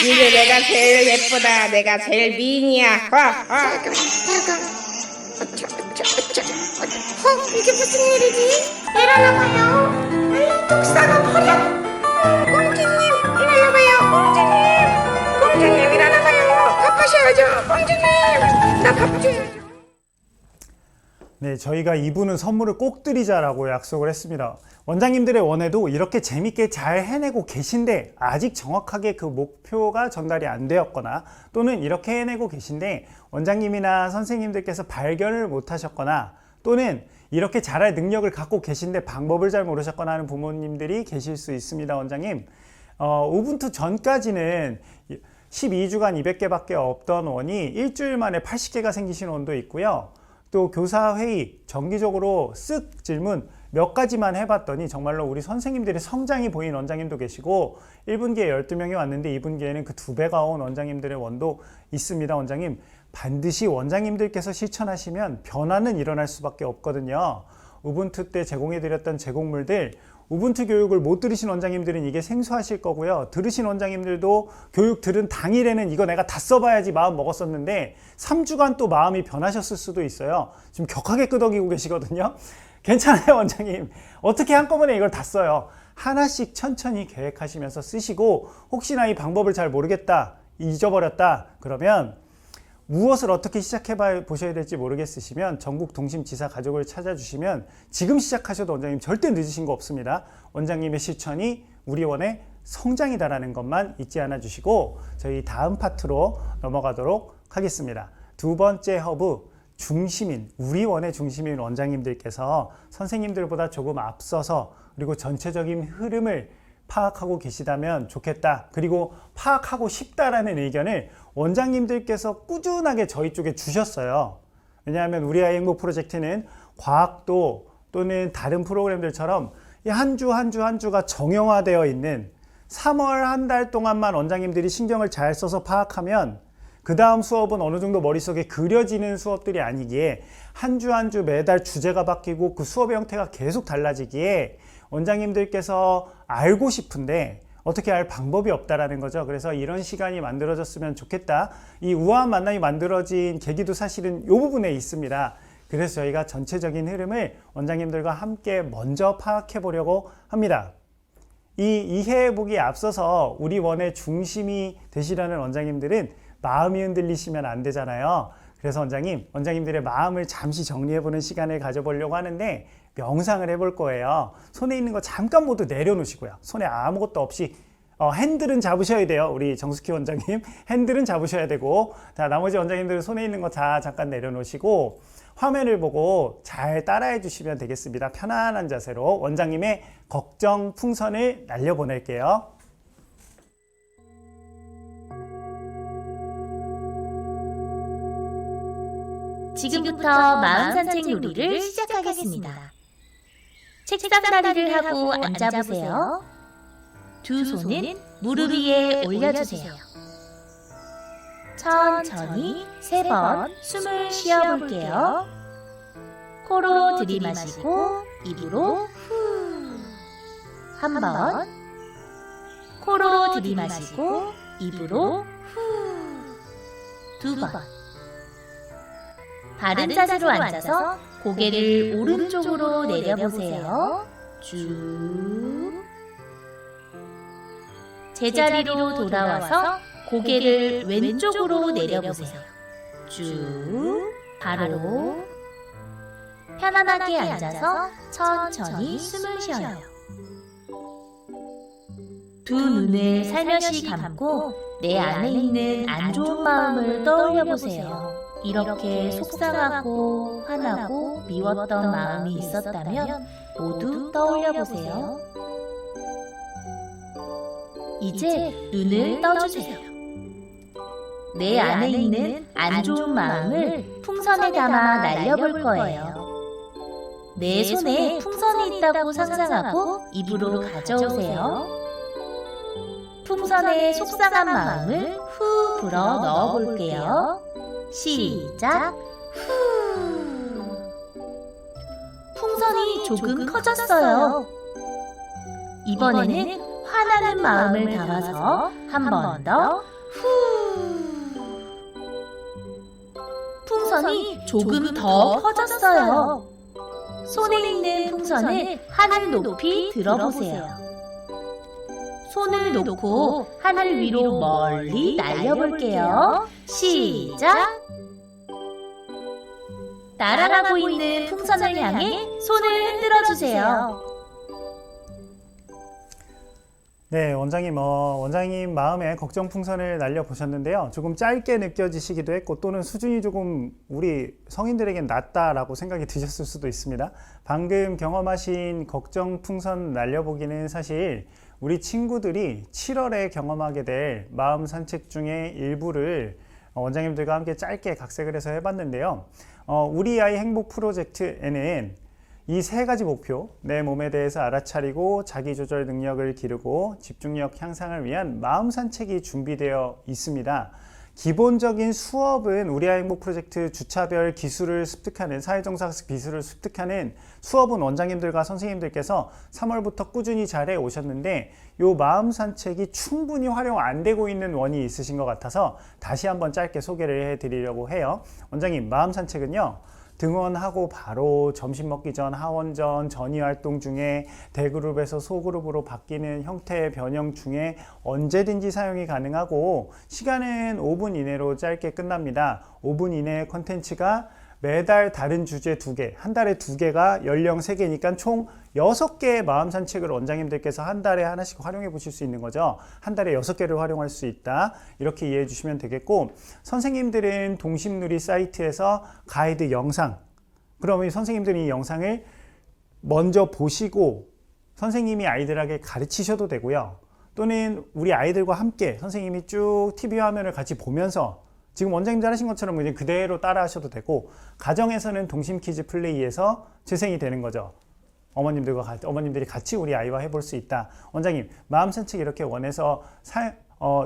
이제 내가 제일 예쁘다. 내가 제일 미인이야. 이게 무슨 일이지? 일어나봐요. 얼른 독사가 버려. 공주님, 일어나봐요. 공주님 일어나봐요. 밥하셔야죠. 공주님, 나 밥 줘야죠. 네, 저희가 이분은 선물을 꼭 드리자라고 약속을 했습니다. 원장님들의 원에도 이렇게 재밌게 잘 해내고 계신데 아직 정확하게 그 목표가 전달이 안 되었거나 또는 이렇게 해내고 계신데 원장님이나 선생님들께서 발견을 못 하셨거나 또는 이렇게 잘할 능력을 갖고 계신데 방법을 잘 모르셨거나 하는 부모님들이 계실 수 있습니다, 원장님. 우분투 전까지는 12주간 200개밖에 없던 원이 일주일 만에 80개가 생기신 원도 있고요. 또 교사회의 정기적으로 쓱 질문 몇 가지만 해봤더니 정말로 우리 선생님들의 성장이 보인 원장님도 계시고 1분기에 12명이 왔는데 2분기에는 그 2배가 온 원장님들의 원도 있습니다. 원장님, 반드시 원장님들께서 실천하시면 변화는 일어날 수밖에 없거든요. 우분투 때 제공해드렸던 제공물들, 우분투 교육을 못 들으신 원장님들은 이게 생소하실 거고요. 들으신 원장님들도 교육 들은 당일에는 이거 내가 다 써봐야지 마음 먹었었는데 3주간 또 마음이 변하셨을 수도 있어요. 지금 격하게 끄덕이고 계시거든요. 괜찮아요, 원장님. 어떻게 한꺼번에 이걸 다 써요. 하나씩 천천히 계획하시면서 쓰시고 혹시나 이 방법을 잘 모르겠다, 잊어버렸다 그러면 무엇을 어떻게 시작해 보셔야 될지 모르겠으시면 전국 동심지사 가족을 찾아주시면 지금 시작하셔도 원장님 절대 늦으신 거 없습니다. 원장님의 실천이 우리 원의 성장이다라는 것만 잊지 않아 주시고 저희 다음 파트로 넘어가도록 하겠습니다. 두 번째 허브, 중심인, 우리 원의 중심인 원장님들께서 선생님들보다 조금 앞서서 그리고 전체적인 흐름을 파악하고 계시다면 좋겠다. 그리고 파악하고 싶다라는 의견을 원장님들께서 꾸준하게 저희 쪽에 주셨어요. 왜냐하면 우리 아이 행복 프로젝트는 과학도 또는 다른 프로그램들처럼 한 주 한 주가 정형화되어 있는 3월 한 달 동안만 원장님들이 신경을 잘 써서 파악하면 그 다음 수업은 어느 정도 머릿속에 그려지는 수업들이 아니기에 한 주 한 주 매달 주제가 바뀌고 그 수업의 형태가 계속 달라지기에 원장님들께서 알고 싶은데 어떻게 알 방법이 없다라는 거죠. 그래서 이런 시간이 만들어졌으면 좋겠다. 이 우아한 만남이 만들어진 계기도 사실은 이 부분에 있습니다. 그래서 저희가 전체적인 흐름을 원장님들과 함께 먼저 파악해 보려고 합니다. 이 이해해보기에 앞서서 우리 원의 중심이 되시려는 원장님들은 마음이 흔들리시면 안 되잖아요. 그래서 원장님들의 마음을 잠시 정리해보는 시간을 가져보려고 하는데 명상을 해볼 거예요. 손에 있는 거 잠깐 모두 내려놓으시고요. 손에 아무것도 없이 핸들은 잡으셔야 돼요. 우리 정숙희 원장님 핸들은 잡으셔야 되고, 자, 나머지 원장님들 손에 있는 거 다 잠깐 내려놓으시고 화면을 보고 잘 따라해 주시면 되겠습니다. 편안한 자세로 원장님의 걱정 풍선을 날려보낼게요. 지금부터 마음 산책 놀이를 시작하겠습니다. 책상 다리를 하고 앉아보세요. 두 손은 무릎 위에 올려주세요. 천천히 3번 숨을 쉬어볼게요. 코로 들이마시고 입으로 후. 한 번. 코로 들이마시고 입으로 후. 2번. 바른 자세로 앉아서 고개를 오른쪽으로 내려보세요. 쭉. 제자리로 돌아와서 고개를 왼쪽으로 내려보세요. 쭉. 바로. 편안하게 앉아서 천천히 숨을 쉬어요. 두 눈을 살며시 감고 내 안에 있는 안 좋은 마음을 떠올려 보세요. 이렇게 속상하고 화나고 미웠던 마음이 있었다면 모두 떠올려 보세요. 이제 눈을 떠주세요. 내 안에 있는 안 좋은 마음을 풍선에 담아 날려볼 거예요. 내 손에 풍선이 있다고 상상하고 입으로 가져오세요. 풍선에 속상한 마음을 후 불어 넣어볼게요. 시작! 후! 풍선이 조금 커졌어요. 이번에는 화나는 마음을 담아서 한 번 더 후! 풍선이 조금 더 커졌어요. 손에 있는 풍선을 하늘 높이 들어보세요. 손을 놓고 하늘 위로 멀리 날려볼게요. 시작! 날아가고 있는 풍선을 향해 손을 흔들어주세요. 네, 원장님 마음에 걱정 풍선을 날려보셨는데요. 조금 짧게 느껴지시기도 했고 또는 수준이 조금 우리 성인들에겐 낮다라고 생각이 드셨을 수도 있습니다. 방금 경험하신 걱정 풍선 날려보기는 사실 우리 친구들이 7월에 경험하게 될 마음 산책 중에 일부를 원장님들과 함께 짧게 각색을 해서 해봤는데요. 우리 아이 행복 프로젝트에는 이 3가지 목표, 내 몸에 대해서 알아차리고 자기조절 능력을 기르고 집중력 향상을 위한 마음 산책이 준비되어 있습니다. 기본적인 수업은 우리 아이 행복 프로젝트 주차별 기술을 습득하는 사회정서학습 기술을 습득하는 수업은 원장님들과 선생님들께서 3월부터 꾸준히 잘해 오셨는데 이 마음 산책이 충분히 활용 안 되고 있는 원이 있으신 것 같아서 다시 한번 짧게 소개를 해드리려고 해요. 원장님, 마음 산책은요, 등원하고 바로 점심 먹기 전, 하원 전, 전이 활동 중에 대그룹에서 소그룹으로 바뀌는 형태의 변형 중에 언제든지 사용이 가능하고 시간은 5분 이내로 짧게 끝납니다. 5분 이내의 컨텐츠가 매달 다른 주제 2개, 한 달에 2개가 연령 3개니까 총 6개의 마음 산책을 원장님들께서 한 달에 하나씩 활용해 보실 수 있는 거죠. 한 달에 6개를 활용할 수 있다. 이렇게 이해해 주시면 되겠고, 선생님들은 동심누리 사이트에서 가이드 영상, 그러면 선생님들이 이 영상을 먼저 보시고 선생님이 아이들에게 가르치셔도 되고요. 또는 우리 아이들과 함께 선생님이 쭉 TV 화면을 같이 보면서 지금 원장님들 하신 것처럼 그냥 그대로 따라 하셔도 되고, 가정에서는 동심 퀴즈 플레이에서 재생이 되는 거죠. 어머님들이 같이 우리 아이와 해볼 수 있다. 원장님, 마음 산책 이렇게 원해서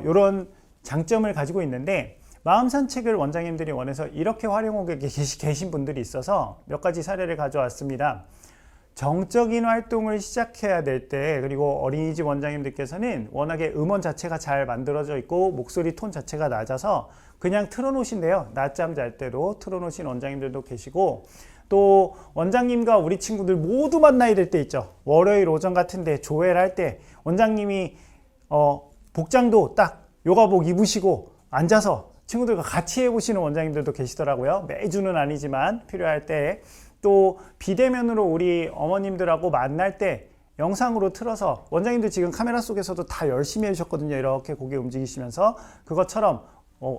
이런 장점을 가지고 있는데, 마음 산책을 원장님들이 원해서 이렇게 활용하고 계신 분들이 있어서 몇 가지 사례를 가져왔습니다. 정적인 활동을 시작해야 될 때, 그리고 어린이집 원장님들께서는 워낙에 음원 자체가 잘 만들어져 있고 목소리 톤 자체가 낮아서 그냥 틀어놓으신대요. 낮잠 잘 때도 틀어놓으신 원장님들도 계시고, 또 원장님과 우리 친구들 모두 만나야 될 때 있죠. 월요일 오전 같은데 조회를 할 때 원장님이 복장도 딱 요가복 입으시고 앉아서 친구들과 같이 해보시는 원장님들도 계시더라고요. 매주는 아니지만 필요할 때. 또 비대면으로 우리 어머님들하고 만날 때 영상으로 틀어서 원장님들 지금 카메라 속에서도 다 열심히 해주셨거든요. 이렇게 고개 움직이시면서 그것처럼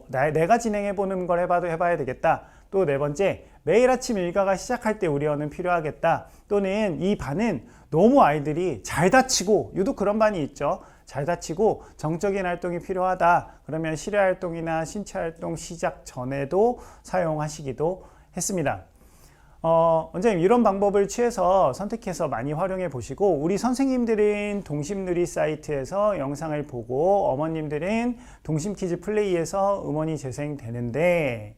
내가 진행해보는 걸 해봐야 되겠다. 또 네 번째, 매일 아침 일과가 시작할 때 우리 어는 필요하겠다. 또는 이 반은 너무 아이들이 잘 다치고, 유독 그런 반이 있죠. 잘 다치고 정적인 활동이 필요하다. 그러면 실외 활동이나 신체 활동 시작 전에도 사용하시기도 했습니다. 원장님 이런 방법을 취해서 선택해서 많이 활용해 보시고, 우리 선생님들은 동심누리 사이트에서 영상을 보고 어머님들은 동심키즈 플레이에서 음원이 재생되는데,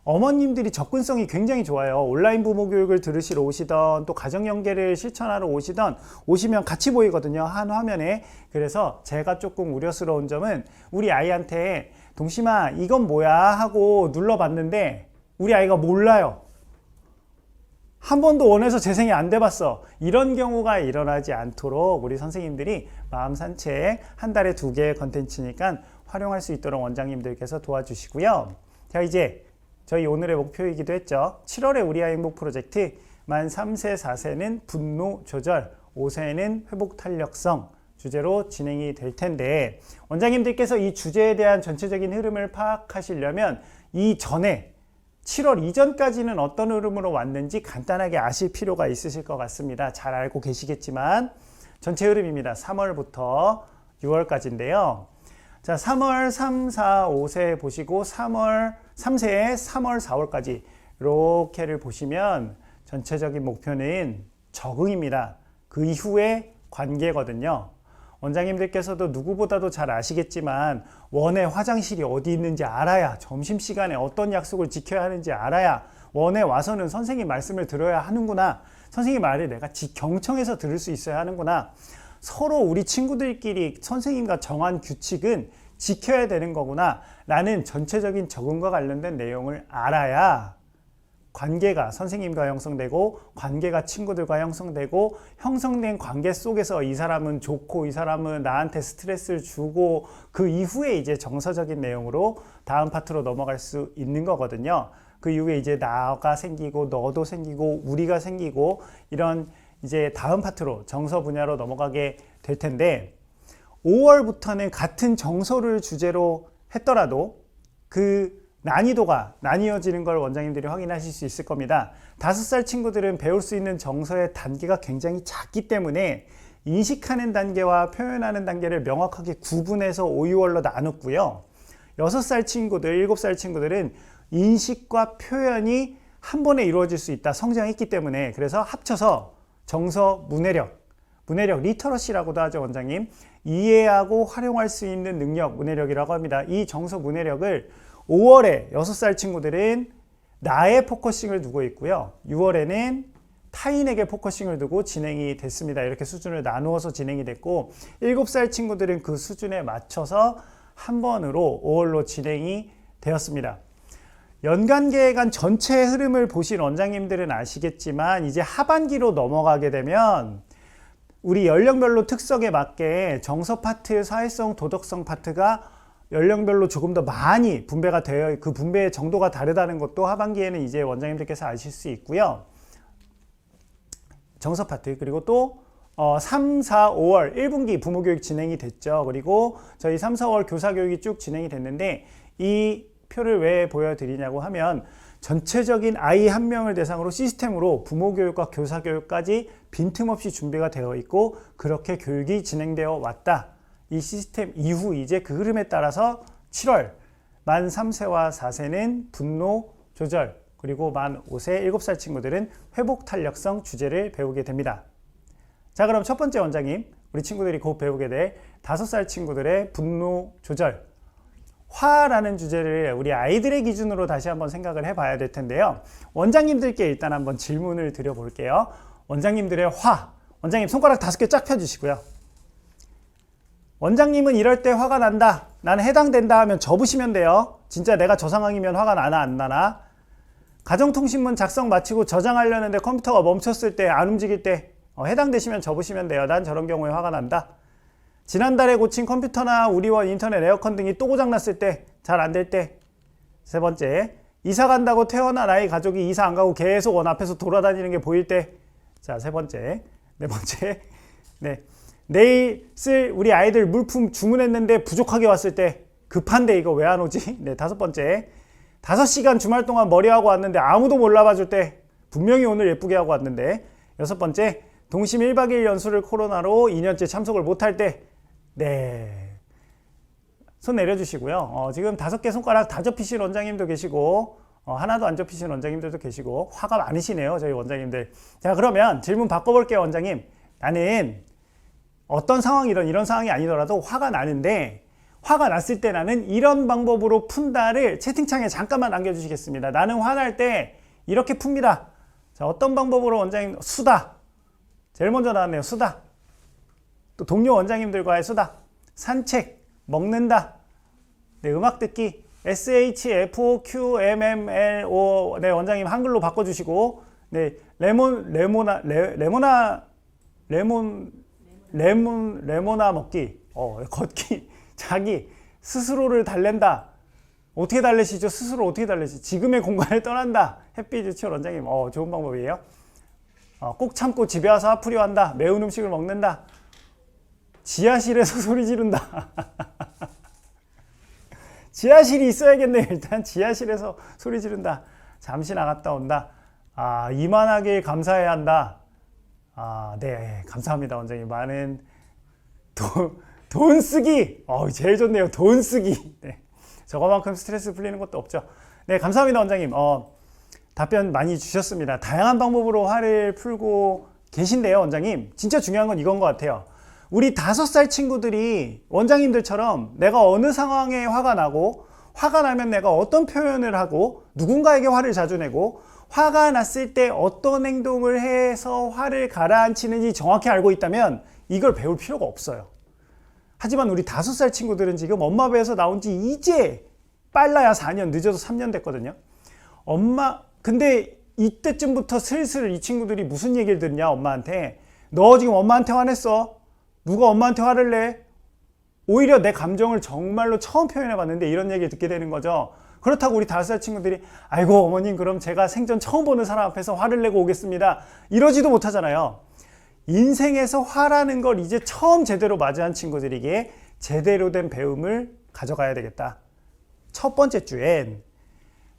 어머님들이 접근성이 굉장히 좋아요. 온라인 부모 교육을 들으시러 오시던 또 가정 연계를 실천하러 오시면 같이 보이거든요, 한 화면에. 그래서 제가 조금 우려스러운 점은 우리 아이한테 동심아 이건 뭐야 하고 눌러봤는데 우리 아이가 몰라요. 한 번도 원해서 재생이 안 돼봤어. 이런 경우가 일어나지 않도록 우리 선생님들이 마음 산책 한 달에 2개의 컨텐츠니까 활용할 수 있도록 원장님들께서 도와주시고요. 자, 이제 저희 오늘의 목표이기도 했죠. 7월에 우리 아이 행복 프로젝트, 만 3세 4세는 분노 조절, 5세는 회복 탄력성 주제로 진행이 될 텐데, 원장님들께서 이 주제에 대한 전체적인 흐름을 파악하시려면 이전에 7월 이전까지는 어떤 흐름으로 왔는지 간단하게 아실 필요가 있으실 것 같습니다. 잘 알고 계시겠지만 전체 흐름입니다. 3월부터 6월까지인데요. 자, 3월 3, 4, 5세 보시고 3세에 3월, 4월까지 이렇게를 보시면 전체적인 목표는 적응입니다. 그 이후에 관계거든요. 원장님들께서도 누구보다도 잘 아시겠지만 원의 화장실이 어디 있는지 알아야, 점심시간에 어떤 약속을 지켜야 하는지 알아야 원에 와서는 선생님 말씀을 들어야 하는구나, 선생님 말을 내가 경청해서 들을 수 있어야 하는구나, 서로 우리 친구들끼리 선생님과 정한 규칙은 지켜야 되는 거구나 라는 전체적인 적응과 관련된 내용을 알아야 관계가 선생님과 형성되고, 관계가 친구들과 형성되고, 형성된 관계 속에서 이 사람은 좋고 이 사람은 나한테 스트레스를 주고, 그 이후에 이제 정서적인 내용으로 다음 파트로 넘어갈 수 있는 거거든요. 그 이후에 이제 나가 생기고 너도 생기고 우리가 생기고, 이런 이제 다음 파트로 정서 분야로 넘어가게 될 텐데, 5월부터는 같은 정서를 주제로 했더라도 그 난이도가 나뉘어지는 걸 원장님들이 확인하실 수 있을 겁니다. 5살 친구들은 배울 수 있는 정서의 단계가 굉장히 작기 때문에 인식하는 단계와 표현하는 단계를 명확하게 구분해서 5, 6월로 나눴고요. 6살 친구들, 7살 친구들은 인식과 표현이 한 번에 이루어질 수 있다, 성장했기 때문에. 그래서 합쳐서 정서 문해력 리터러시라고도 하죠, 원장님. 이해하고 활용할 수 있는 능력, 문해력이라고 합니다. 이 정서 문해력을 5월에 6살 친구들은 나의 포커싱을 두고 있고요. 6월에는 타인에게 포커싱을 두고 진행이 됐습니다. 이렇게 수준을 나누어서 진행이 됐고, 7살 친구들은 그 수준에 맞춰서 한 번으로 5월로 진행이 되었습니다. 연간 계획안 전체 흐름을 보신 원장님들은 아시겠지만, 이제 하반기로 넘어가게 되면 우리 연령별로 특성에 맞게 정서 파트, 사회성, 도덕성 파트가 연령별로 조금 더 많이 분배가 되어, 그 분배의 정도가 다르다는 것도 하반기에는 이제 원장님들께서 아실 수 있고요. 정서 파트, 그리고 또 3, 4, 5월 1분기 부모교육 진행이 됐죠. 그리고 저희 3, 4월 교사교육이 쭉 진행이 됐는데, 이 표를 왜 보여드리냐고 하면, 전체적인 아이 한 명을 대상으로 시스템으로 부모교육과 교사교육까지 빈틈없이 준비가 되어 있고, 그렇게 교육이 진행되어 왔다. 이 시스템 이후 이제 그 흐름에 따라서 7월 만 3세와 4세는 분노 조절, 그리고 만 5세 7살 친구들은 회복 탄력성 주제를 배우게 됩니다. 자, 그럼 첫 번째 원장님, 우리 친구들이 곧 배우게 될 5살 친구들의 분노 조절, 화라는 주제를 우리 아이들의 기준으로 다시 한번 생각을 해봐야 될 텐데요. 원장님들께 일단 한번 질문을 드려볼게요. 원장님들의 화, 원장님 손가락 5개 쫙 펴주시고요. 원장님은 이럴 때 화가 난다, 나는 해당된다 하면 접으시면 돼요. 진짜 내가 저 상황이면 화가 나나 안 나나. 가정통신문 작성 마치고 저장하려는데 컴퓨터가 멈췄을 때, 안 움직일 때 해당되시면 접으시면 돼요. 난 저런 경우에 화가 난다. 지난달에 고친 컴퓨터나 우리 원 인터넷 에어컨 등이 또 고장났을 때, 잘 안 될 때. 세 번째, 이사 간다고 태어난 아이 가족이 이사 안 가고 계속 원 앞에서 돌아다니는 게 보일 때. 자, 세 번째. 네 번째, 네. 내일 쓸 우리 아이들 물품 주문했는데 부족하게 왔을 때 급한데 이거 왜 안 오지? 네, 5번째. 5시간 주말 동안 머리하고 왔는데 아무도 몰라봐 줄 때 분명히 오늘 예쁘게 하고 왔는데. 6번째. 동심 1박 2일 연수를 코로나로 2년째 참석을 못할 때. 네. 손 내려주시고요. 지금 5개 손가락 다 접히신 원장님도 계시고 하나도 안 접히신 원장님들도 계시고 화가 많으시네요, 저희 원장님들. 자, 그러면 질문 바꿔볼게요, 원장님. 나는 어떤 상황이든 이런 상황이 아니더라도 화가 나는데 화가 났을 때 나는 이런 방법으로 푼다를 채팅창에 잠깐만 남겨주시겠습니다. 나는 화날 때 이렇게 풉니다. 자, 어떤 방법으로 원장님, 수다. 제일 먼저 나왔네요, 수다. 또 동료 원장님들과의 수다. 산책, 먹는다. 네, 음악 듣기. SHFOQMMLO. 네, 원장님 한글로 바꿔주시고. 네, 레모나 먹기. 걷기. 자기 스스로를 달랜다. 어떻게 달래시죠? 스스로 어떻게 달래시? 지금의 공간을 떠난다. 햇빛 유치원 원장님, 좋은 방법이에요. 꼭 참고 집에 와서 화풀이 한다. 매운 음식을 먹는다. 지하실에서 소리 지른다. 지하실이 있어야겠네. 일단 지하실에서 소리 지른다. 잠시 나갔다 온다. 이만하게 감사해야 한다. 네, 감사합니다, 원장님. 많은 돈 쓰기. 제일 좋네요. 돈 쓰기. 네. 저거만큼 스트레스 풀리는 것도 없죠. 네, 감사합니다, 원장님. 답변 많이 주셨습니다. 다양한 방법으로 화를 풀고 계신데요, 원장님. 진짜 중요한 건 이건 것 같아요. 우리 5살 친구들이 원장님들처럼 내가 어느 상황에 화가 나고, 화가 나면 내가 어떤 표현을 하고, 누군가에게 화를 자주 내고, 화가 났을 때 어떤 행동을 해서 화를 가라앉히는지 정확히 알고 있다면 이걸 배울 필요가 없어요. 하지만 우리 5살 친구들은 지금 엄마 배에서 나온 지 이제 빨라야 4년, 늦어도 3년 됐거든요. 근데 이때쯤부터 슬슬 이 친구들이 무슨 얘기를 듣냐, 엄마한테. 너 지금 엄마한테 화냈어. 누가 엄마한테 화를 내? 오히려 내 감정을 정말로 처음 표현해봤는데 이런 얘기를 듣게 되는 거죠. 그렇다고 우리 5살 친구들이 아이고 어머님 그럼 제가 생전 처음 보는 사람 앞에서 화를 내고 오겠습니다. 이러지도 못하잖아요. 인생에서 화라는 걸 이제 처음 제대로 맞이한 친구들에게 제대로 된 배움을 가져가야 되겠다. 첫 번째 주엔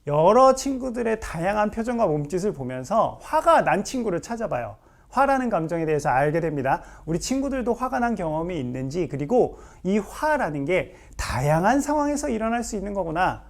여러 친구들의 다양한 표정과 몸짓을 보면서 화가 난 친구를 찾아봐요. 화라는 감정에 대해서 알게 됩니다. 우리 친구들도 화가 난 경험이 있는지, 그리고 이 화라는 게 다양한 상황에서 일어날 수 있는 거구나.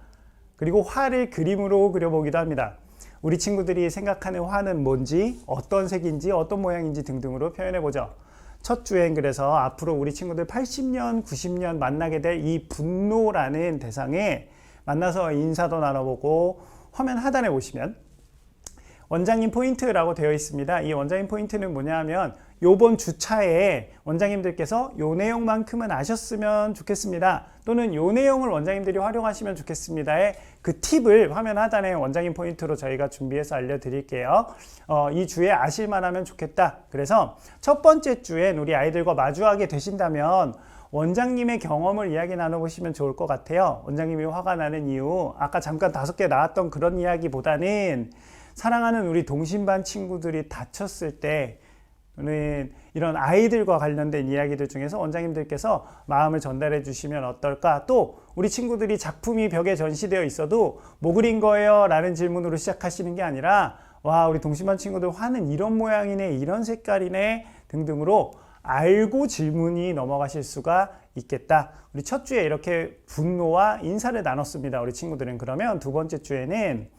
그리고 화를 그림으로 그려보기도 합니다. 우리 친구들이 생각하는 화는 뭔지, 어떤 색인지, 어떤 모양인지 등등으로 표현해보죠. 첫 주엔 그래서 앞으로 우리 친구들 80년, 90년 만나게 될 이 분노라는 대상에 만나서 인사도 나눠보고, 화면 하단에 보시면 원장님 포인트라고 되어 있습니다. 이 원장님 포인트는 뭐냐 하면 요번 주차에 원장님들께서 요 내용만큼은 아셨으면 좋겠습니다. 또는 요 내용을 원장님들이 활용하시면 좋겠습니다의 그 팁을 화면 하단에 원장님 포인트로 저희가 준비해서 알려드릴게요. 이 주에 아실만 하면 좋겠다. 그래서 첫 번째 주엔 우리 아이들과 마주하게 되신다면 원장님의 경험을 이야기 나눠보시면 좋을 것 같아요. 원장님이 화가 나는 이유, 아까 잠깐 5개 나왔던 그런 이야기보다는 사랑하는 우리 동심반 친구들이 다쳤을 때는 이런 아이들과 관련된 이야기들 중에서 원장님들께서 마음을 전달해 주시면 어떨까. 또 우리 친구들이 작품이 벽에 전시되어 있어도 뭐 그린 거예요? 라는 질문으로 시작하시는 게 아니라 와 우리 동심반 친구들 화는 이런 모양이네, 이런 색깔이네 등등으로 알고 질문이 넘어가실 수가 있겠다. 우리 첫 주에 이렇게 분노와 인사를 나눴습니다. 우리 친구들은. 그러면 두 번째 주에는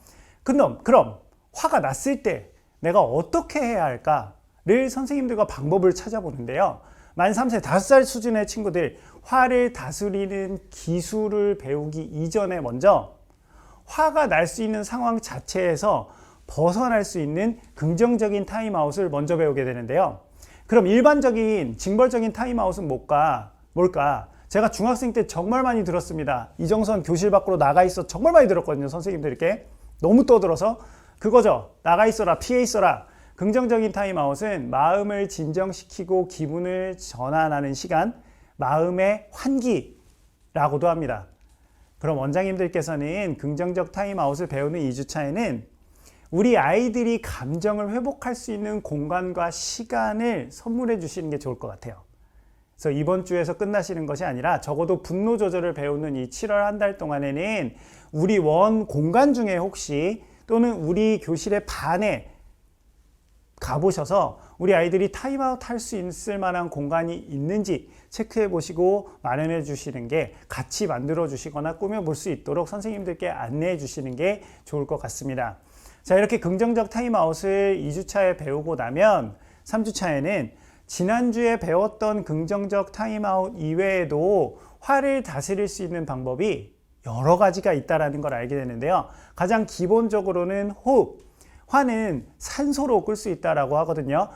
그럼 화가 났을 때 내가 어떻게 해야 할까를 선생님들과 방법을 찾아보는데요. 만 3세, 5살 수준의 친구들 화를 다스리는 기술을 배우기 이전에 먼저 화가 날 수 있는 상황 자체에서 벗어날 수 있는 긍정적인 타임아웃을 먼저 배우게 되는데요. 그럼 일반적인 징벌적인 타임아웃은 뭘까? 제가 중학생 때 정말 많이 들었습니다. 이정선 교실 밖으로 나가 있어 정말 많이 들었거든요. 선생님들께 너무 떠들어서 그거죠. 나가 있어라, 피해 있어라. 긍정적인 타임아웃은 마음을 진정시키고 기분을 전환하는 시간, 마음의 환기라고도 합니다. 그럼 원장님들께서는 긍정적 타임아웃을 배우는 2주차에는 우리 아이들이 감정을 회복할 수 있는 공간과 시간을 선물해 주시는 게 좋을 것 같아요. 그래서 이번 주에서 끝나시는 것이 아니라 적어도 분노 조절을 배우는 이 7월 한 달 동안에는 우리 원 공간 중에 혹시 또는 우리 교실의 반에 가보셔서 우리 아이들이 타임아웃 할 수 있을 만한 공간이 있는지 체크해 보시고 마련해 주시는 게, 같이 만들어 주시거나 꾸며 볼 수 있도록 선생님들께 안내해 주시는 게 좋을 것 같습니다. 자, 이렇게 긍정적 타임아웃을 2주차에 배우고 나면 3주차에는 지난주에 배웠던 긍정적 타임아웃 이외에도 화를 다스릴 수 있는 방법이 여러 가지가 있다는 걸 알게 되는데요. 가장 기본적으로는 호흡. 화는 산소로 끌 수 있다라고 하거든요.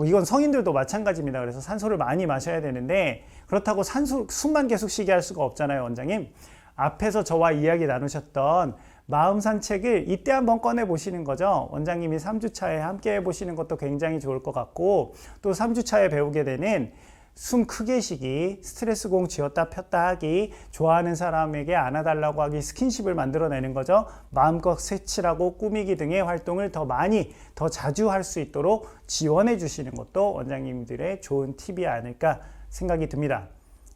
이건 성인들도 마찬가지입니다. 그래서 산소를 많이 마셔야 되는데, 그렇다고 숨만 계속 쉬게 할 수가 없잖아요, 원장님. 앞에서 저와 이야기 나누셨던 마음 산책을 이때 한번 꺼내 보시는 거죠. 원장님이 3주차에 함께 해보시는 것도 굉장히 좋을 것 같고, 또 3주차에 배우게 되는 숨 크게 쉬기, 스트레스 공 쥐었다 폈다 하기, 좋아하는 사람에게 안아달라고 하기, 스킨십을 만들어내는 거죠. 마음껏 색칠하고 꾸미기 등의 활동을 더 많이, 더 자주 할 수 있도록 지원해 주시는 것도 원장님들의 좋은 팁이 아닐까 생각이 듭니다.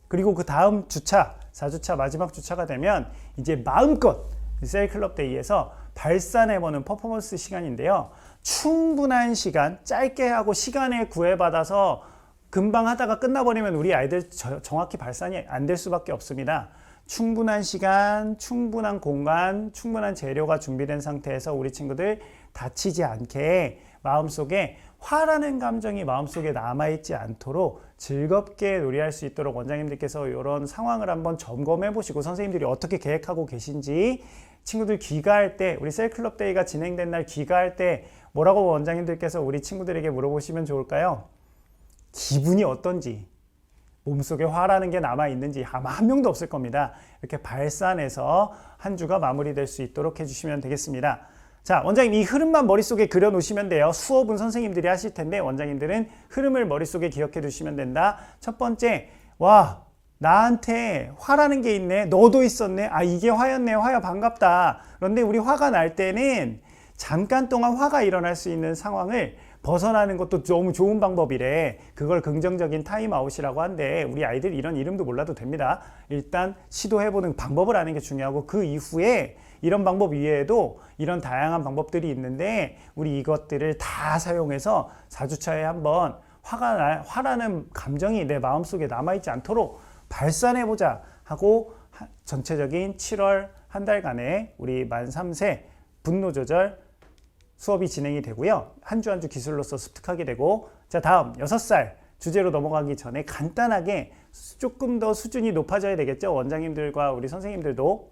그리고 그 다음 주차, 4주차 마지막 주차가 되면 이제 마음껏 셀클럽 데이에서 발산해보는 퍼포먼스 시간인데요. 충분한 시간, 짧게 하고 시간에 구애받아서 금방 하다가 끝나버리면 우리 아이들 정확히 발산이 안 될 수밖에 없습니다. 충분한 시간, 충분한 공간, 충분한 재료가 준비된 상태에서 우리 친구들 다치지 않게 마음속에 화라는 감정이 마음속에 남아있지 않도록 즐겁게 놀이할 수 있도록 원장님들께서 이런 상황을 한번 점검해 보시고, 선생님들이 어떻게 계획하고 계신지, 친구들 귀가할 때, 우리 셀클럽 데이가 진행된 날 귀가할 때 뭐라고 원장님들께서 우리 친구들에게 물어보시면 좋을까요? 기분이 어떤지, 몸속에 화라는 게 남아있는지. 아마 한 명도 없을 겁니다. 이렇게 발산해서 한 주가 마무리될 수 있도록 해주시면 되겠습니다. 자, 원장님 이 흐름만 머릿속에 그려 놓으시면 돼요. 수업은 선생님들이 하실 텐데 원장님들은 흐름을 머릿속에 기억해 두시면 된다. 첫 번째, 와, 나한테 화라는 게 있네. 너도 있었네. 아, 이게 화였네. 화야, 반갑다. 그런데 우리 화가 날 때는 잠깐 동안 화가 일어날 수 있는 상황을 벗어나는 것도 너무 좋은 방법이래. 그걸 긍정적인 타임아웃이라고 한데, 우리 아이들 이런 이름도 몰라도 됩니다. 일단 시도해보는 방법을 아는 게 중요하고, 그 이후에 이런 방법 이외에도 이런 다양한 방법들이 있는데 우리 이것들을 다 사용해서 4주차에 한번 화라는 감정이 내 마음속에 남아있지 않도록 발산해보자 하고, 전체적인 7월 한 달간의 우리 만 3세 분노조절 수업이 진행이 되고요. 한 주 한 주 기술로서 습득하게 되고, 자, 다음 6살 주제로 넘어가기 전에 간단하게 조금 더 수준이 높아져야 되겠죠. 원장님들과 우리 선생님들도.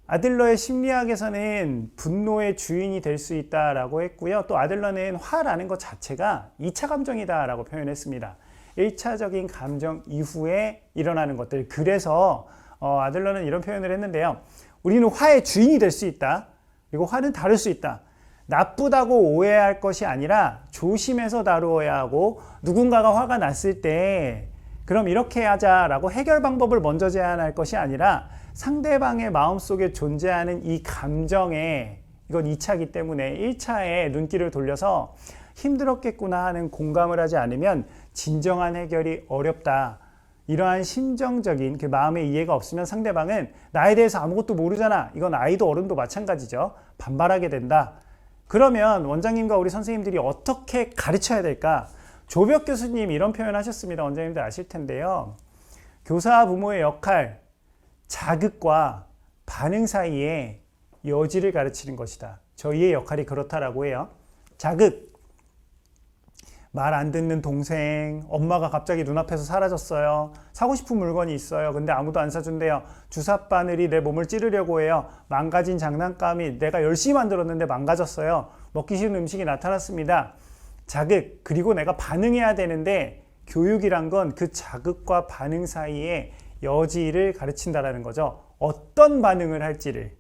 아들러의 심리학에서는 분노의 주인이 될 수 있다라고 했고요. 또 아들러는 화라는 것 자체가 2차 감정이다라고 표현했습니다. 1차적인 감정 이후에 일어나는 것들. 그래서 아들러는 이런 표현을 했는데요. 우리는 화의 주인이 될 수 있다. 그리고 화는 다룰 수 있다. 나쁘다고 오해할 것이 아니라 조심해서 다루어야 하고, 누군가가 화가 났을 때 그럼 이렇게 하자라고 해결 방법을 먼저 제안할 것이 아니라 상대방의 마음속에 존재하는 이 감정에, 이건 2차이기 때문에 1차에 눈길을 돌려서 힘들었겠구나 하는 공감을 하지 않으면 진정한 해결이 어렵다. 이러한 심정적인 그 마음의 이해가 없으면 상대방은 나에 대해서 아무것도 모르잖아. 이건 아이도 어른도 마찬가지죠. 반발하게 된다. 그러면 원장님과 우리 선생님들이 어떻게 가르쳐야 될까? 조벽 교수님 이런 표현 하셨습니다. 원장님들 아실 텐데요. 교사와 부모의 역할, 자극과 반응 사이에 여지를 가르치는 것이다. 저희의 역할이 그렇다라고 해요. 자극, 말 안 듣는 동생, 엄마가 갑자기 눈앞에서 사라졌어요. 사고 싶은 물건이 있어요. 근데 아무도 안 사준대요. 주사바늘이 내 몸을 찌르려고 해요. 망가진 장난감이 내가 열심히 만들었는데 망가졌어요. 먹기 싫은 음식이 나타났습니다. 자극, 그리고 내가 반응해야 되는데, 교육이란 건 그 자극과 반응 사이에 여지를 가르친다라는 거죠. 어떤 반응을 할지를.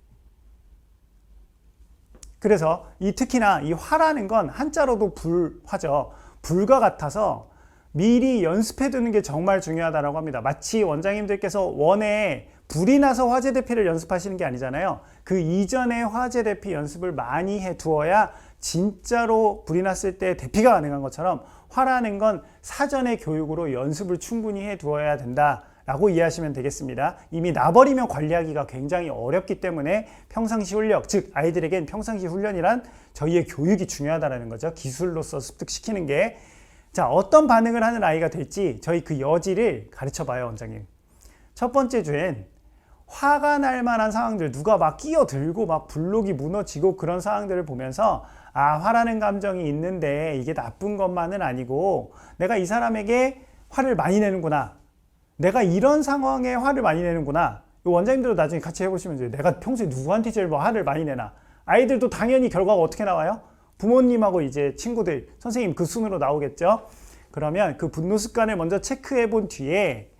그래서 특히나 이 화라는 건 한자로도 불화죠. 불과 같아서 미리 연습해 두는 게 정말 중요하다고 합니다. 마치 원장님들께서 원에 불이 나서 화재 대피를 연습하시는 게 아니잖아요. 그 이전에 화재 대피 연습을 많이 해 두어야 진짜로 불이 났을 때 대피가 가능한 것처럼 화라는 건 사전에 교육으로 연습을 충분히 해 두어야 된다 라고 이해하시면 되겠습니다. 이미 나버리면 관리하기가 굉장히 어렵기 때문에 평상시 훈련, 즉 아이들에겐 평상시 훈련이란 저희의 교육이 중요하다는 거죠. 기술로서 습득시키는 게. 자, 어떤 반응을 하는 아이가 될지 저희 그 여지를 가르쳐 봐요, 원장님. 첫 번째 주엔 화가 날 만한 상황들, 누가 막 끼어들고 막 블록이 무너지고 그런 상황들을 보면서 아, 화라는 감정이 있는데 이게 나쁜 것만은 아니고 내가 이 사람에게 화를 많이 내는구나, 내가 이런 상황에 화를 많이 내는구나. 원장님들도 나중에 같이 해보시면 돼요. 내가 평소에 누구한테 제일 뭐 화를 많이 내나. 아이들도 당연히 결과가 어떻게 나와요? 부모님하고 이제 친구들, 선생님 그 순으로 나오겠죠. 그러면 그 분노 습관을 먼저 체크해 본 뒤에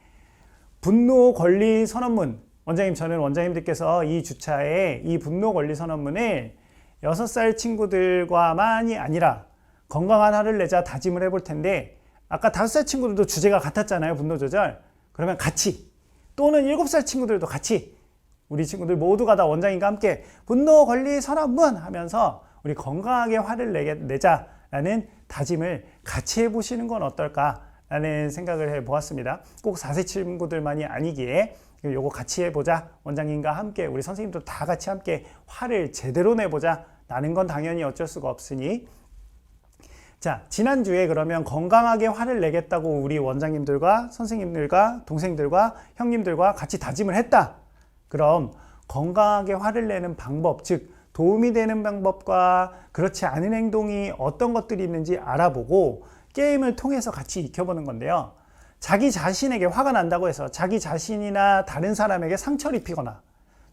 분노 권리 선언문, 원장님, 저는 원장님들께서 이 주차에 이 분노 권리 선언문을 6살 친구들과만이 아니라 건강한 화를 내자 다짐을 해볼 텐데, 아까 5살 친구들도 주제가 같았잖아요, 분노 조절. 그러면 같이, 또는 7살 친구들도 같이, 우리 친구들 모두가 다 원장님과 함께 분노 권리 선언문 하면서 우리 건강하게 화를 내자라는 다짐을 같이 해보시는 건 어떨까라는 생각을 해보았습니다. 꼭 4세 친구들만이 아니기에 요거 같이 해보자, 원장님과 함께 우리 선생님도 다 같이 함께 화를 제대로 내보자 라는 건 당연히 어쩔 수가 없으니. 자, 지난주에 그러면 건강하게 화를 내겠다고 우리 원장님들과 선생님들과 동생들과 형님들과 같이 다짐을 했다. 그럼 건강하게 화를 내는 방법, 즉 도움이 되는 방법과 그렇지 않은 행동이 어떤 것들이 있는지 알아보고 게임을 통해서 같이 익혀보는 건데요. 자기 자신에게 화가 난다고 해서 자기 자신이나 다른 사람에게 상처를 입히거나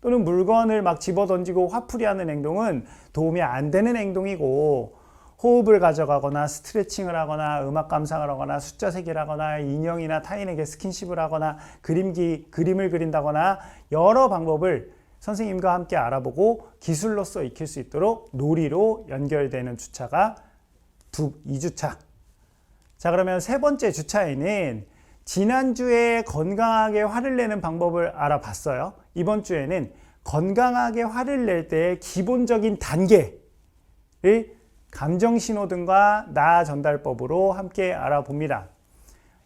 또는 물건을 막 집어던지고 화풀이하는 행동은 도움이 안 되는 행동이고, 호흡을 가져가거나 스트레칭을 하거나 음악 감상을 하거나 숫자 세기를 하거나 인형이나 타인에게 스킨십을 하거나 그림을 그린다거나 여러 방법을 선생님과 함께 알아보고 기술로서 익힐 수 있도록 놀이로 연결되는 주차가 2주차. 자, 그러면 세 번째 주차에는 지난주에 건강하게 화를 내는 방법을 알아봤어요. 이번 주에는 건강하게 화를 낼 때의 기본적인 단계를 감정신호등과 나 전달법으로 함께 알아봅니다.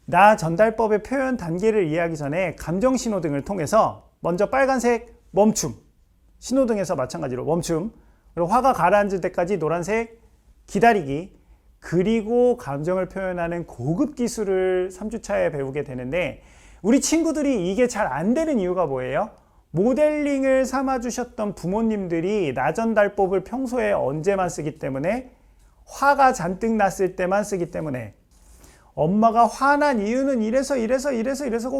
나 전달법의 표현 단계를 이해하기 전에 감정신호등을 통해서 먼저 빨간색 멈춤, 신호등에서 마찬가지로 멈춤, 그리고 화가 가라앉을 때까지 노란색 기다리기, 그리고 감정을 표현하는 고급 기술을 3주차에 배우게 되는데, 우리 친구들이 이게 잘 안 되는 이유가 뭐예요? 모델링을 삼아주셨던 부모님들이 나전달법을 평소에 언제만 쓰기 때문에, 화가 잔뜩 났을 때만 쓰기 때문에, 엄마가 화난 이유는 이래서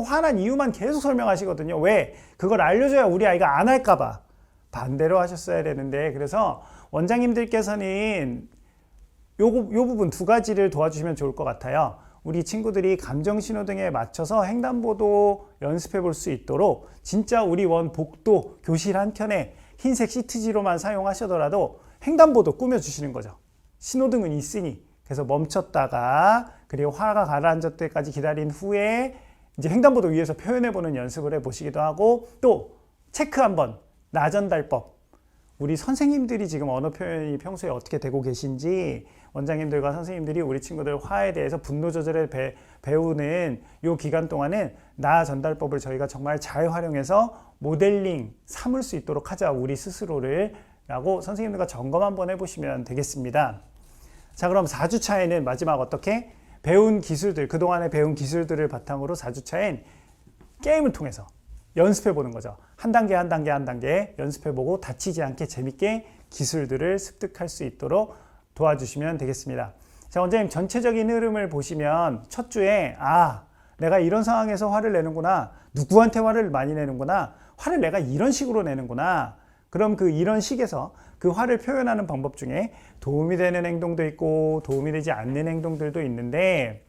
화난 이유만 계속 설명하시거든요. 왜? 그걸 알려줘야 우리 아이가 안 할까봐. 반대로 하셨어야 되는데, 그래서 원장님들께서는 요 부분 2가지를 도와주시면 좋을 것 같아요. 우리 친구들이 감정신호등에 맞춰서 횡단보도 연습해 볼 수 있도록 진짜 우리 복도 교실 한켠에 흰색 시트지로만 사용하시더라도 횡단보도 꾸며주시는 거죠. 신호등은 있으니. 그래서 멈췄다가 그리고 화가 가라앉을 때까지 기다린 후에 이제 횡단보도 위에서 표현해보는 연습을 해보시기도 하고, 또 체크 한번, 나전달법. 우리 선생님들이 지금 언어 표현이 평소에 어떻게 되고 계신지, 원장님들과 선생님들이 우리 친구들 화에 대해서 분노 조절을 배우는 이 기간 동안은 나 전달법을 저희가 정말 잘 활용해서 모델링 삼을 수 있도록 하자, 우리 스스로를 라고 선생님들과 점검 한번 해보시면 되겠습니다. 자, 그럼 4주차에는 마지막 어떻게 배운 기술들, 그동안에 배운 기술들을 바탕으로 4주차엔 게임을 통해서 연습해 보는 거죠. 한 단계 연습해 보고 다치지 않게 재밌게 기술들을 습득할 수 있도록 도와주시면 되겠습니다. 자, 원장님 전체적인 흐름을 보시면 첫 주에 내가 이런 상황에서 화를 내는구나, 누구한테 화를 많이 내는구나, 화를 내가 이런 식으로 내는구나. 그럼 이런 식에서 그 화를 표현하는 방법 중에 도움이 되는 행동도 있고 도움이 되지 않는 행동들도 있는데,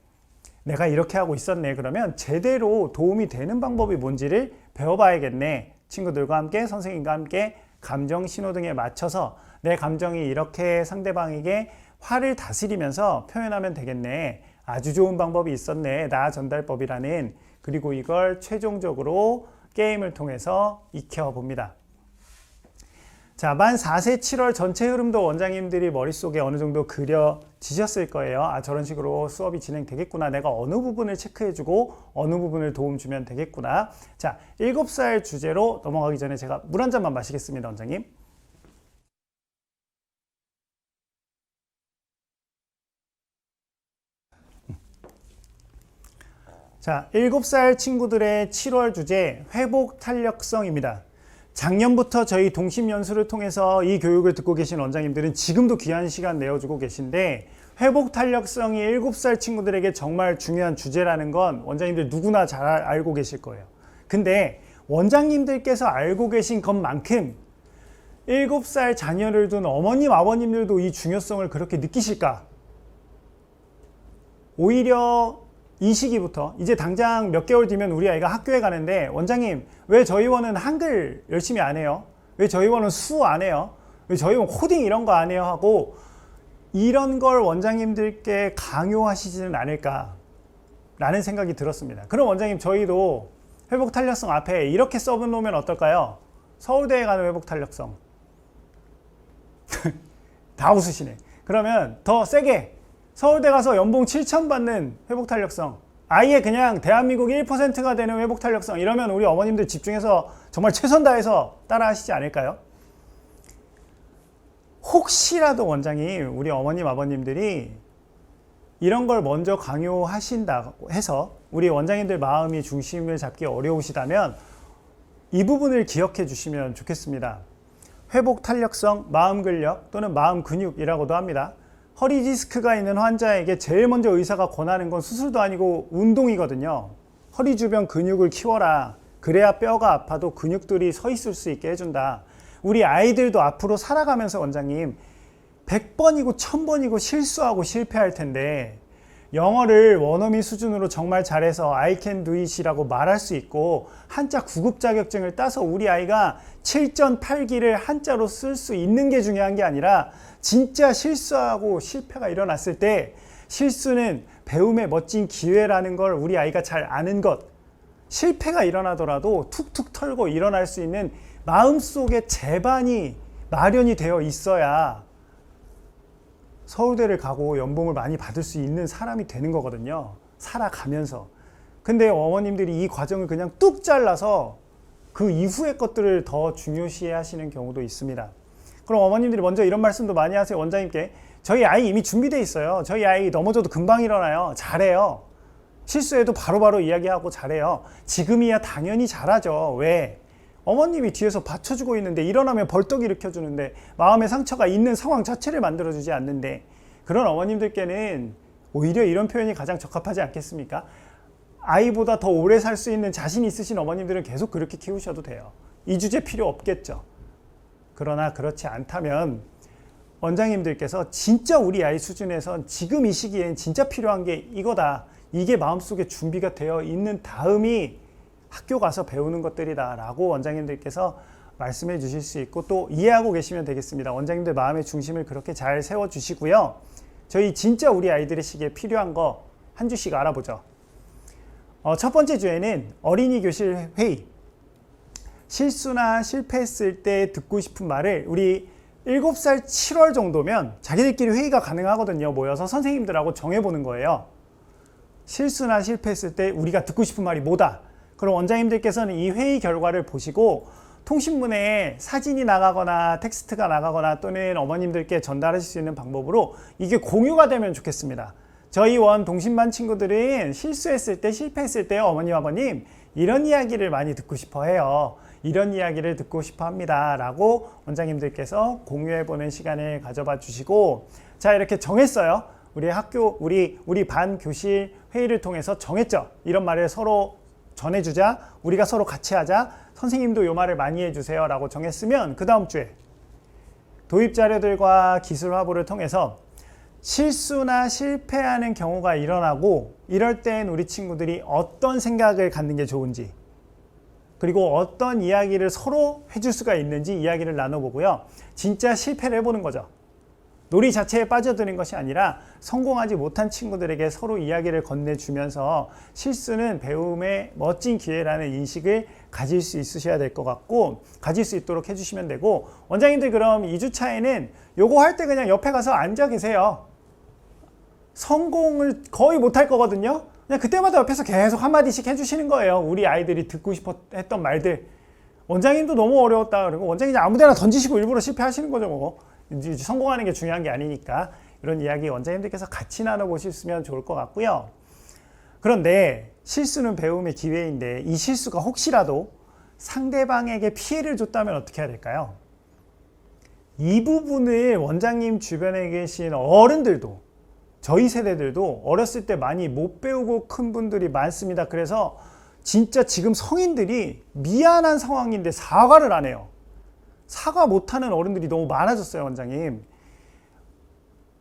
내가 이렇게 하고 있었네. 그러면 제대로 도움이 되는 방법이 뭔지를 배워봐야겠네. 친구들과 함께, 선생님과 함께 감정 신호등에 맞춰서 내 감정이 이렇게 상대방에게 화를 다스리면서 표현하면 되겠네. 아주 좋은 방법이 있었네. 나 전달법이라는. 그리고 이걸 최종적으로 게임을 통해서 익혀봅니다. 자, 만 4세 7월 전체 흐름도 원장님들이 머릿속에 어느 정도 그려지셨을 거예요. 아, 저런 식으로 수업이 진행되겠구나. 내가 어느 부분을 체크해주고 어느 부분을 도움 주면 되겠구나. 자, 7살 주제로 넘어가기 전에 제가 물 한 잔만 마시겠습니다, 원장님. 자, 7살 친구들의 7월 주제, 회복 탄력성입니다. 작년부터 저희 동심연수를 통해서 이 교육을 듣고 계신 원장님들은 지금도 귀한 시간 내어주고 계신데, 회복 탄력성이 7살 친구들에게 정말 중요한 주제라는 건 원장님들 누구나 잘 알고 계실 거예요. 근데 원장님들께서 알고 계신 것만큼 7살 자녀를 둔 어머님, 아버님들도 이 중요성을 그렇게 느끼실까? 오히려 이 시기부터 이제 당장 몇 개월 뒤면 우리 아이가 학교에 가는데, 원장님 왜 저희 원은 한글 열심히 안 해요? 왜 저희 원은 수 안 해요? 왜 저희 원 코딩 이런 거 안 해요? 하고 이런 걸 원장님들께 강요하시지는 않을까 라는 생각이 들었습니다. 그럼 원장님, 저희도 회복 탄력성 앞에 이렇게 써놓으면 어떨까요? 서울대에 가는 회복 탄력성. 다 웃으시네. 그러면 더 세게 서울대 가서 연봉 7천 받는 회복 탄력성, 아예 그냥 대한민국 1%가 되는 회복 탄력성, 이러면 우리 어머님들 집중해서 정말 최선 다해서 따라 하시지 않을까요? 혹시라도 원장님, 우리 어머님, 아버님들이 이런 걸 먼저 강요하신다고 해서 우리 원장님들 마음이 중심을 잡기 어려우시다면 이 부분을 기억해 주시면 좋겠습니다. 회복 탄력성, 마음 근력 또는 마음 근육이라고도 합니다. 허리 디스크가 있는 환자에게 제일 먼저 의사가 권하는 건 수술도 아니고 운동이거든요. 허리 주변 근육을 키워라. 그래야 뼈가 아파도 근육들이 서 있을 수 있게 해준다. 우리 아이들도 앞으로 살아가면서 원장님 100번이고 1000번이고 실수하고 실패할 텐데, 영어를 원어민 수준으로 정말 잘해서 I can do it이라고 말할 수 있고 한자 9급 자격증을 따서 우리 아이가 7전 8기를 한자로 쓸 수 있는 게 중요한 게 아니라, 진짜 실수하고 실패가 일어났을 때 실수는 배움의 멋진 기회라는 걸 우리 아이가 잘 아는 것, 실패가 일어나더라도 툭툭 털고 일어날 수 있는 마음속에 제반이 마련이 되어 있어야 서울대를 가고 연봉을 많이 받을 수 있는 사람이 되는 거거든요. 살아가면서. 근데 어머님들이 이 과정을 그냥 뚝 잘라서 그 이후의 것들을 더 중요시 하시는 경우도 있습니다. 그럼 어머님들이 먼저 이런 말씀도 많이 하세요. 원장님께, 저희 아이 이미 준비되어 있어요. 저희 아이 넘어져도 금방 일어나요. 잘해요. 실수해도 바로바로 이야기하고 잘해요. 지금이야 당연히 잘하죠. 왜? 어머님이 뒤에서 받쳐주고 있는데, 일어나면 벌떡 일으켜주는데, 마음의 상처가 있는 상황 자체를 만들어주지 않는데, 그런 어머님들께는 오히려 이런 표현이 가장 적합하지 않겠습니까? 아이보다 더 오래 살 수 있는 자신 있으신 어머님들은 계속 그렇게 키우셔도 돼요. 이 주제 필요 없겠죠. 그러나 그렇지 않다면 원장님들께서 진짜 우리 아이 수준에선 지금 이 시기엔 진짜 필요한 게 이거다, 이게 마음속에 준비가 되어 있는 다음이 학교 가서 배우는 것들이다 라고 원장님들께서 말씀해 주실 수 있고 또 이해하고 계시면 되겠습니다. 원장님들 마음의 중심을 그렇게 잘 세워 주시고요. 저희 진짜 우리 아이들의 시기에 필요한 거 한 주씩 알아보죠. 첫 번째 주에는 어린이 교실 회의, 실수나 실패했을 때 듣고 싶은 말을, 우리 7살 7월 정도면 자기들끼리 회의가 가능하거든요. 모여서 선생님들하고 정해보는 거예요. 실수나 실패했을 때 우리가 듣고 싶은 말이 뭐다. 그럼 원장님들께서는 이 회의 결과를 보시고 통신문에 사진이 나가거나 텍스트가 나가거나 또는 어머님들께 전달하실 수 있는 방법으로 이게 공유가 되면 좋겠습니다. 저희 원 동심반 친구들은 실수했을 때, 실패했을 때 어머님, 아버님 이런 이야기를 많이 듣고 싶어 해요. 이런 이야기를 듣고 싶어 합니다 라고 원장님들께서 공유해보는 시간을 가져봐 주시고, 자, 이렇게 정했어요. 우리 학교, 우리 반 교실 회의를 통해서 정했죠. 이런 말을 서로 전해주자, 우리가 서로 같이 하자, 선생님도 요 말을 많이 해주세요 라고 정했으면, 그 다음 주에 도입 자료들과 기술 화보를 통해서 실수나 실패하는 경우가 일어나고, 이럴 땐 우리 친구들이 어떤 생각을 갖는 게 좋은지, 그리고 어떤 이야기를 서로 해줄 수가 있는지 이야기를 나눠보고요. 진짜 실패를 해보는 거죠. 놀이 자체에 빠져드는 것이 아니라 성공하지 못한 친구들에게 서로 이야기를 건네주면서 실수는 배움의 멋진 기회라는 인식을 가질 수 있으셔야 될 것 같고 가질 수 있도록 해주시면 되고, 원장님들 그럼 2주차에는 요거 할 때 그냥 옆에 가서 앉아 계세요. 성공을 거의 못할 거거든요. 그냥 그때마다 옆에서 계속 한마디씩 해주시는 거예요. 우리 아이들이 듣고 싶어 했던 말들. 원장님도 너무 어려웠다 그러고 원장님이 아무데나 던지시고 일부러 실패하시는 거죠. 뭐 이제 성공하는 게 중요한 게 아니니까 이런 이야기 원장님들께서 같이 나눠보셨으면 좋을 것 같고요. 그런데 실수는 배움의 기회인데 이 실수가 혹시라도 상대방에게 피해를 줬다면 어떻게 해야 될까요? 이 부분을 원장님 주변에 계신 어른들도, 저희 세대들도 어렸을 때 많이 못 배우고 큰 분들이 많습니다. 그래서 진짜 지금 성인들이 미안한 상황인데 사과를 안 해요. 사과 못하는 어른들이 너무 많아졌어요, 원장님.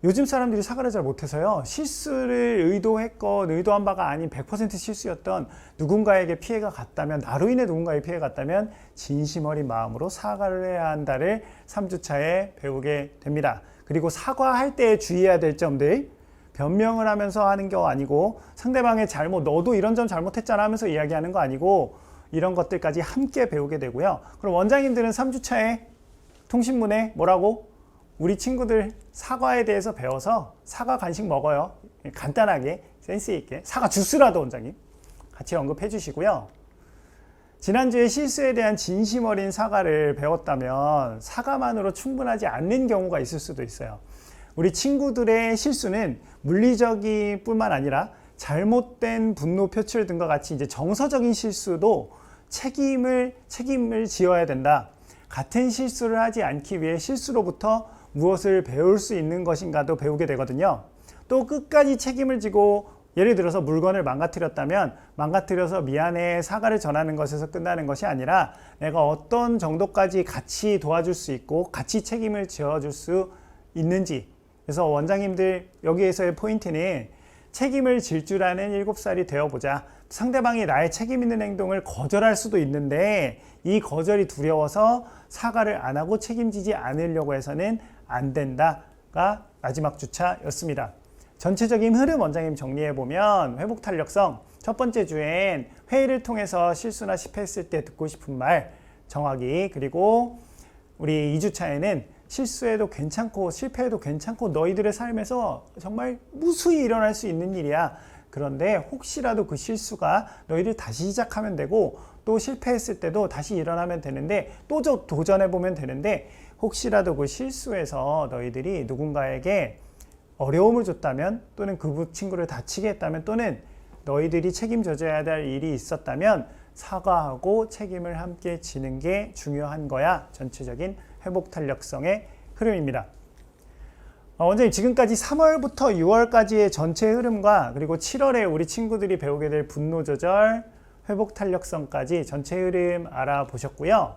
요즘 사람들이 사과를 잘 못해서요, 실수를 의도했건 의도한 바가 아닌 100% 실수였던 누군가에게 피해가 갔다면, 나로 인해 누군가에게 피해가 갔다면 진심 어린 마음으로 사과를 해야 한다를 3주차에 배우게 됩니다. 그리고 사과할 때 주의해야 될 점들, 변명을 하면서 하는 게 아니고 상대방의 잘못, 너도 이런 점 잘못했잖아 하면서 이야기하는 거 아니고 이런 것들까지 함께 배우게 되고요. 그럼 원장님들은 3주차에 통신문에 뭐라고? 우리 친구들 사과에 대해서 배워서 사과 간식 먹어요. 간단하게 센스 있게 사과 주스라도 원장님 같이 언급해 주시고요. 지난주에 실수에 대한 진심 어린 사과를 배웠다면 사과만으로 충분하지 않는 경우가 있을 수도 있어요. 우리 친구들의 실수는 물리적인 뿐만 아니라 잘못된 분노 표출 등과 같이 이제 정서적인 실수도 책임을 지어야 된다. 같은 실수를 하지 않기 위해 실수로부터 무엇을 배울 수 있는 것인가도 배우게 되거든요. 또 끝까지 책임을 지고, 예를 들어서 물건을 망가뜨렸다면 망가뜨려서 미안해 사과를 전하는 것에서 끝나는 것이 아니라 내가 어떤 정도까지 같이 도와줄 수 있고 같이 책임을 지어줄 수 있는지. 그래서 원장님들 여기에서의 포인트는 책임을 질 줄 아는 7살이 되어보자. 상대방이 나의 책임 있는 행동을 거절할 수도 있는데 이 거절이 두려워서 사과를 안 하고 책임지지 않으려고 해서는 안 된다가 마지막 주차였습니다. 전체적인 흐름 원장님 정리해보면, 회복 탄력성 첫 번째 주엔 회의를 통해서 실수나 실패했을 때 듣고 싶은 말 정하기, 그리고 우리 2주차에는 실수해도 괜찮고 실패해도 괜찮고 너희들의 삶에서 정말 무수히 일어날 수 있는 일이야. 그런데 혹시라도 그 실수가 너희들 다시 시작하면 되고 또 실패했을 때도 다시 일어나면 되는데 또 도전해보면 되는데 혹시라도 그 실수에서 너희들이 누군가에게 어려움을 줬다면 또는 그 친구를 다치게 했다면 또는 너희들이 책임져줘야 될 일이 있었다면 사과하고 책임을 함께 지는 게 중요한 거야. 전체적인 회복 탄력성의 흐름입니다. 원장님 지금까지 3월부터 6월까지의 전체 흐름과 그리고 7월에 우리 친구들이 배우게 될 분노 조절, 회복 탄력성까지 전체 흐름 알아보셨고요.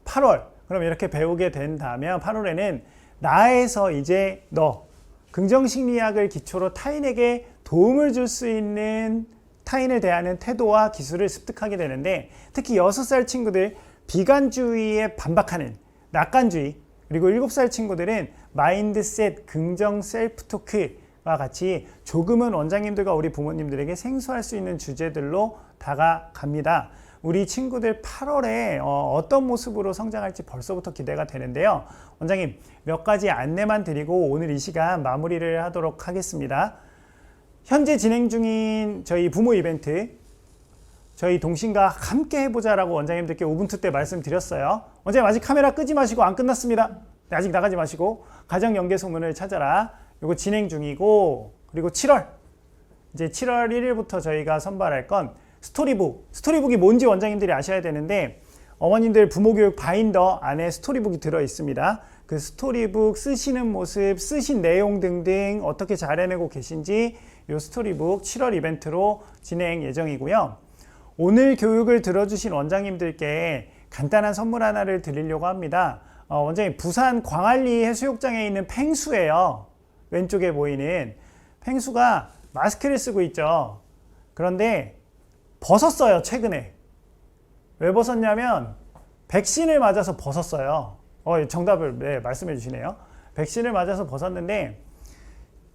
8월, 그럼 이렇게 배우게 된다면 8월에는 나에서 이제 너, 긍정심리학을 기초로 타인에게 도움을 줄 수 있는 타인을 대하는 태도와 기술을 습득하게 되는데, 특히 6살 친구들 비관주의에 반박하는 낙관주의, 그리고 7살 친구들은 마인드셋, 긍정 셀프토크와 같이 조금은 원장님들과 우리 부모님들에게 생소할 수 있는 주제들로 다가갑니다. 우리 친구들 8월에 어떤 모습으로 성장할지 벌써부터 기대가 되는데요. 원장님 몇 가지 안내만 드리고 오늘 이 시간 마무리를 하도록 하겠습니다. 현재 진행 중인 저희 부모 이벤트, 저희 동신과 함께 해보자라고 원장님들께 우분투 때 말씀드렸어요. 원장님 아직 카메라 끄지 마시고, 안 끝났습니다. 아직 나가지 마시고 가정 연계 소문을 찾아라. 이거 진행 중이고, 그리고 7월 이제 7월 1일부터 저희가 선발할 건 스토리북이 뭔지 원장님들이 아셔야 되는데, 어머님들 부모교육 바인더 안에 스토리북이 들어 있습니다. 그 스토리북 쓰시는 모습, 쓰신 내용 등등 어떻게 잘 해내고 계신지 이 스토리북 7월 이벤트로 진행 예정이고요. 오늘 교육을 들어주신 원장님들께 간단한 선물 하나를 드리려고 합니다. 원장님 부산 광안리 해수욕장에 있는 펭수예요. 왼쪽에 보이는 펭수가 마스크를 쓰고 있죠. 그런데 벗었어요, 최근에. 왜 벗었냐면 백신을 맞아서 벗었어요. 정답을 말씀해 주시네요. 백신을 맞아서 벗었는데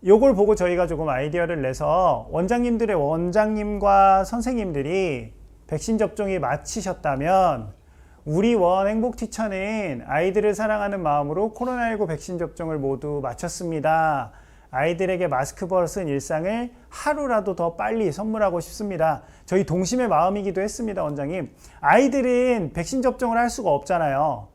요걸 보고 저희가 조금 아이디어를 내서 원장님과 선생님들이 백신 접종이 마치셨다면 우리 원 행복티처는 아이들을 사랑하는 마음으로 코로나19 백신 접종을 모두 마쳤습니다. 아이들에게 마스크 벗은 일상을 하루라도 더 빨리 선물하고 싶습니다. 저희 동심의 마음이기도 했습니다, 원장님. 아이들은 백신 접종을 할 수가 없잖아요.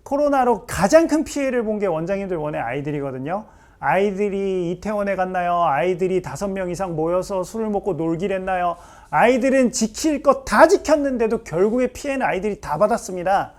코로나로 가장 큰 피해를 본 게 원장님들 원의 아이들이거든요. 아이들이 이태원에 갔나요? 아이들이 5명 이상 모여서 술을 먹고 놀기를 했나요? 아이들은 지킬 것 다 지켰는데도 결국에 피해는 아이들이 다 받았습니다.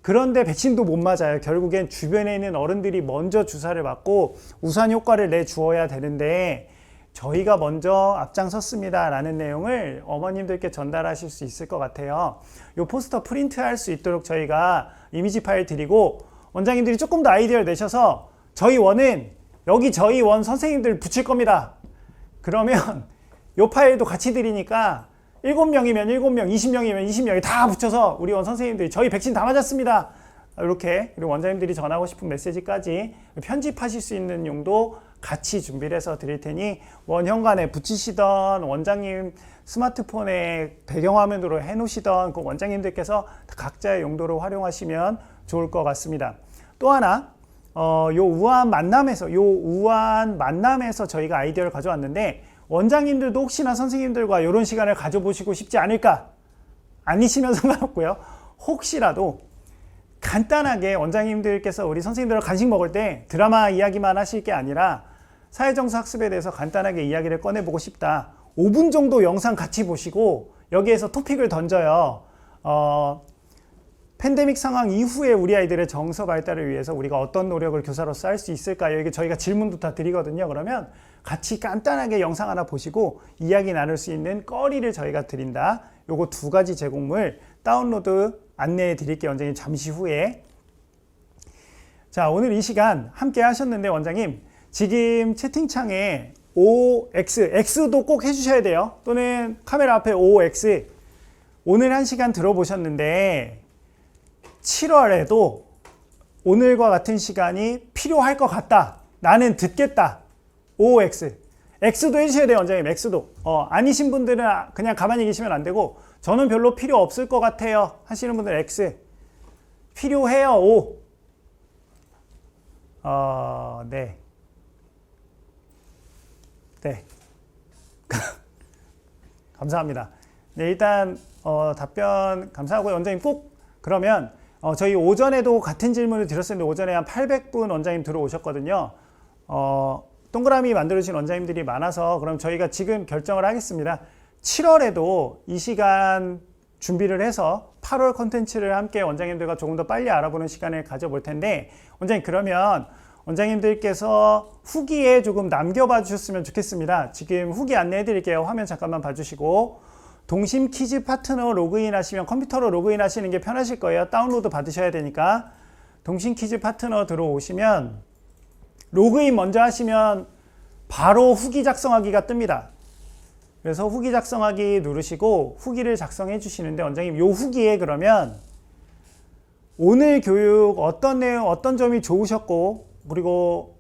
그런데 백신도 못 맞아요. 결국엔 주변에 있는 어른들이 먼저 주사를 맞고 우산 효과를 내주어야 되는데 저희가 먼저 앞장섰습니다 라는 내용을 어머님들께 전달하실 수 있을 것 같아요. 이 포스터 프린트할 수 있도록 저희가 이미지 파일 드리고 원장님들이 조금 더 아이디어를 내셔서 저희 원은 여기 저희 원 선생님들 붙일 겁니다. 그러면 이 파일도 같이 드리니까 7명이면 7명, 20명이면 20명이 다 붙여서 우리 원 선생님들이 저희 백신 다 맞았습니다. 이렇게 그리고 원장님들이 전하고 싶은 메시지까지 편집하실 수 있는 용도 같이 준비를 해서 드릴 테니 원 현관에 붙이시던 원장님 스마트폰에 배경화면으로 해놓으시던 그 원장님들께서 각자의 용도로 활용하시면 좋을 것 같습니다. 또 하나 요 우한 만남에서 저희가 아이디어를 가져왔는데 원장님들도 혹시나 선생님들과 이런 시간을 가져보시고 싶지 않을까? 아니시면 상관없고요. 혹시라도 간단하게 원장님들께서 우리 선생님들과 간식 먹을 때 드라마 이야기만 하실 게 아니라 사회정서 학습에 대해서 간단하게 이야기를 꺼내보고 싶다. 5분 정도 영상 같이 보시고 여기에서 토픽을 던져요. 팬데믹 상황 이후에 우리 아이들의 정서 발달을 위해서 우리가 어떤 노력을 교사로서 할 수 있을까요? 이게 저희가 질문도 다 드리거든요. 그러면 같이 간단하게 영상 하나 보시고 이야기 나눌 수 있는 거리를 저희가 드린다. 요거 2가지 제공물 다운로드 안내해 드릴게요. 원장님 잠시 후에. 자, 오늘 이 시간 함께 하셨는데 원장님 지금 채팅창에 OX, X도 꼭 해주셔야 돼요. 또는 카메라 앞에 OX 오늘 1시간 들어보셨는데 7월에도 오늘과 같은 시간이 필요할 것 같다. 나는 듣겠다. OX. X도 해주셔야 돼요, 원장님. X도. 아니신 분들은 그냥 가만히 계시면 안 되고 저는 별로 필요 없을 것 같아요 하시는 분들 X. 필요해요. O. 네. 네. 감사합니다. 네, 일단 답변 감사하고요. 원장님 꼭 그러면 저희 오전에도 같은 질문을 드렸었는데 오전에 한 800분 원장님 들어오셨거든요. 동그라미 만들어주신 원장님들이 많아서 그럼 저희가 지금 결정을 하겠습니다. 7월에도 이 시간 준비를 해서 8월 컨텐츠를 함께 원장님들과 조금 더 빨리 알아보는 시간을 가져볼 텐데 원장님 그러면 원장님들께서 후기에 조금 남겨봐 주셨으면 좋겠습니다. 지금 후기 안내해 드릴게요. 화면 잠깐만 봐주시고 동심 키즈 파트너 로그인 하시면 컴퓨터로 로그인 하시는 게 편하실 거예요. 다운로드 받으셔야 되니까 동심 키즈 파트너 들어오시면 로그인 먼저 하시면 바로 후기 작성하기가 뜹니다. 그래서 후기 작성하기 누르시고 후기를 작성해 주시는데 원장님 요 후기에 그러면 오늘 교육 어떤 내용 어떤 점이 좋으셨고 그리고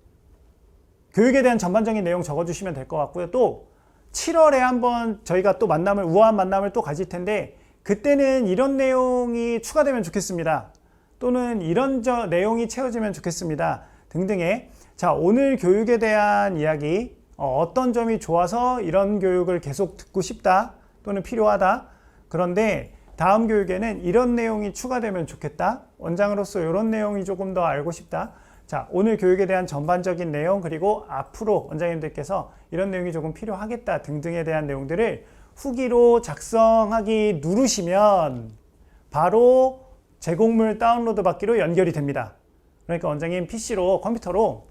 교육에 대한 전반적인 내용 적어주시면 될 것 같고요. 또 7월에 한번 저희가 또 우아한 만남을 또 가질 텐데 그때는 이런 내용이 추가되면 좋겠습니다. 또는 이런 내용이 채워지면 좋겠습니다. 등등의 자 오늘 교육에 대한 이야기 어떤 점이 좋아서 이런 교육을 계속 듣고 싶다 또는 필요하다. 그런데 다음 교육에는 이런 내용이 추가되면 좋겠다. 원장으로서 이런 내용이 조금 더 알고 싶다. 자, 오늘 교육에 대한 전반적인 내용 그리고 앞으로 원장님들께서 이런 내용이 조금 필요하겠다 등등에 대한 내용들을 후기로 작성하기 누르시면 바로 제공물 다운로드 받기로 연결이 됩니다. 그러니까 원장님 PC로 컴퓨터로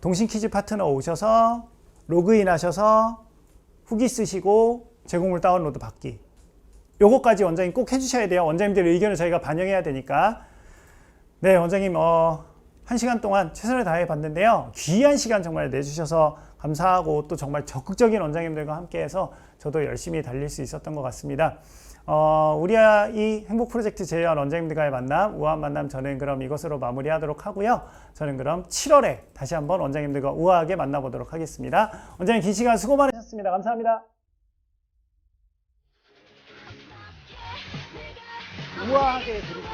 동심 퀴즈 파트너 오셔서 로그인 하셔서 후기 쓰시고 제공물 다운로드 받기. 요거까지 원장님 꼭 해주셔야 돼요. 원장님들의 의견을 저희가 반영해야 되니까. 네, 원장님 1시간 동안 최선을 다해 봤는데요. 귀한 시간 정말 내주셔서 감사하고 또 정말 적극적인 원장님들과 함께해서 저도 열심히 달릴 수 있었던 것 같습니다. 우리 아이 행복 프로젝트 제휴한 원장님들과의 만남, 우아한 만남 저는 그럼 이것으로 마무리하도록 하고요. 저는 그럼 7월에 다시 한번 원장님들과 우아하게 만나보도록 하겠습니다. 원장님 긴 시간 수고 많으셨습니다. 감사합니다. 우아하게 그리고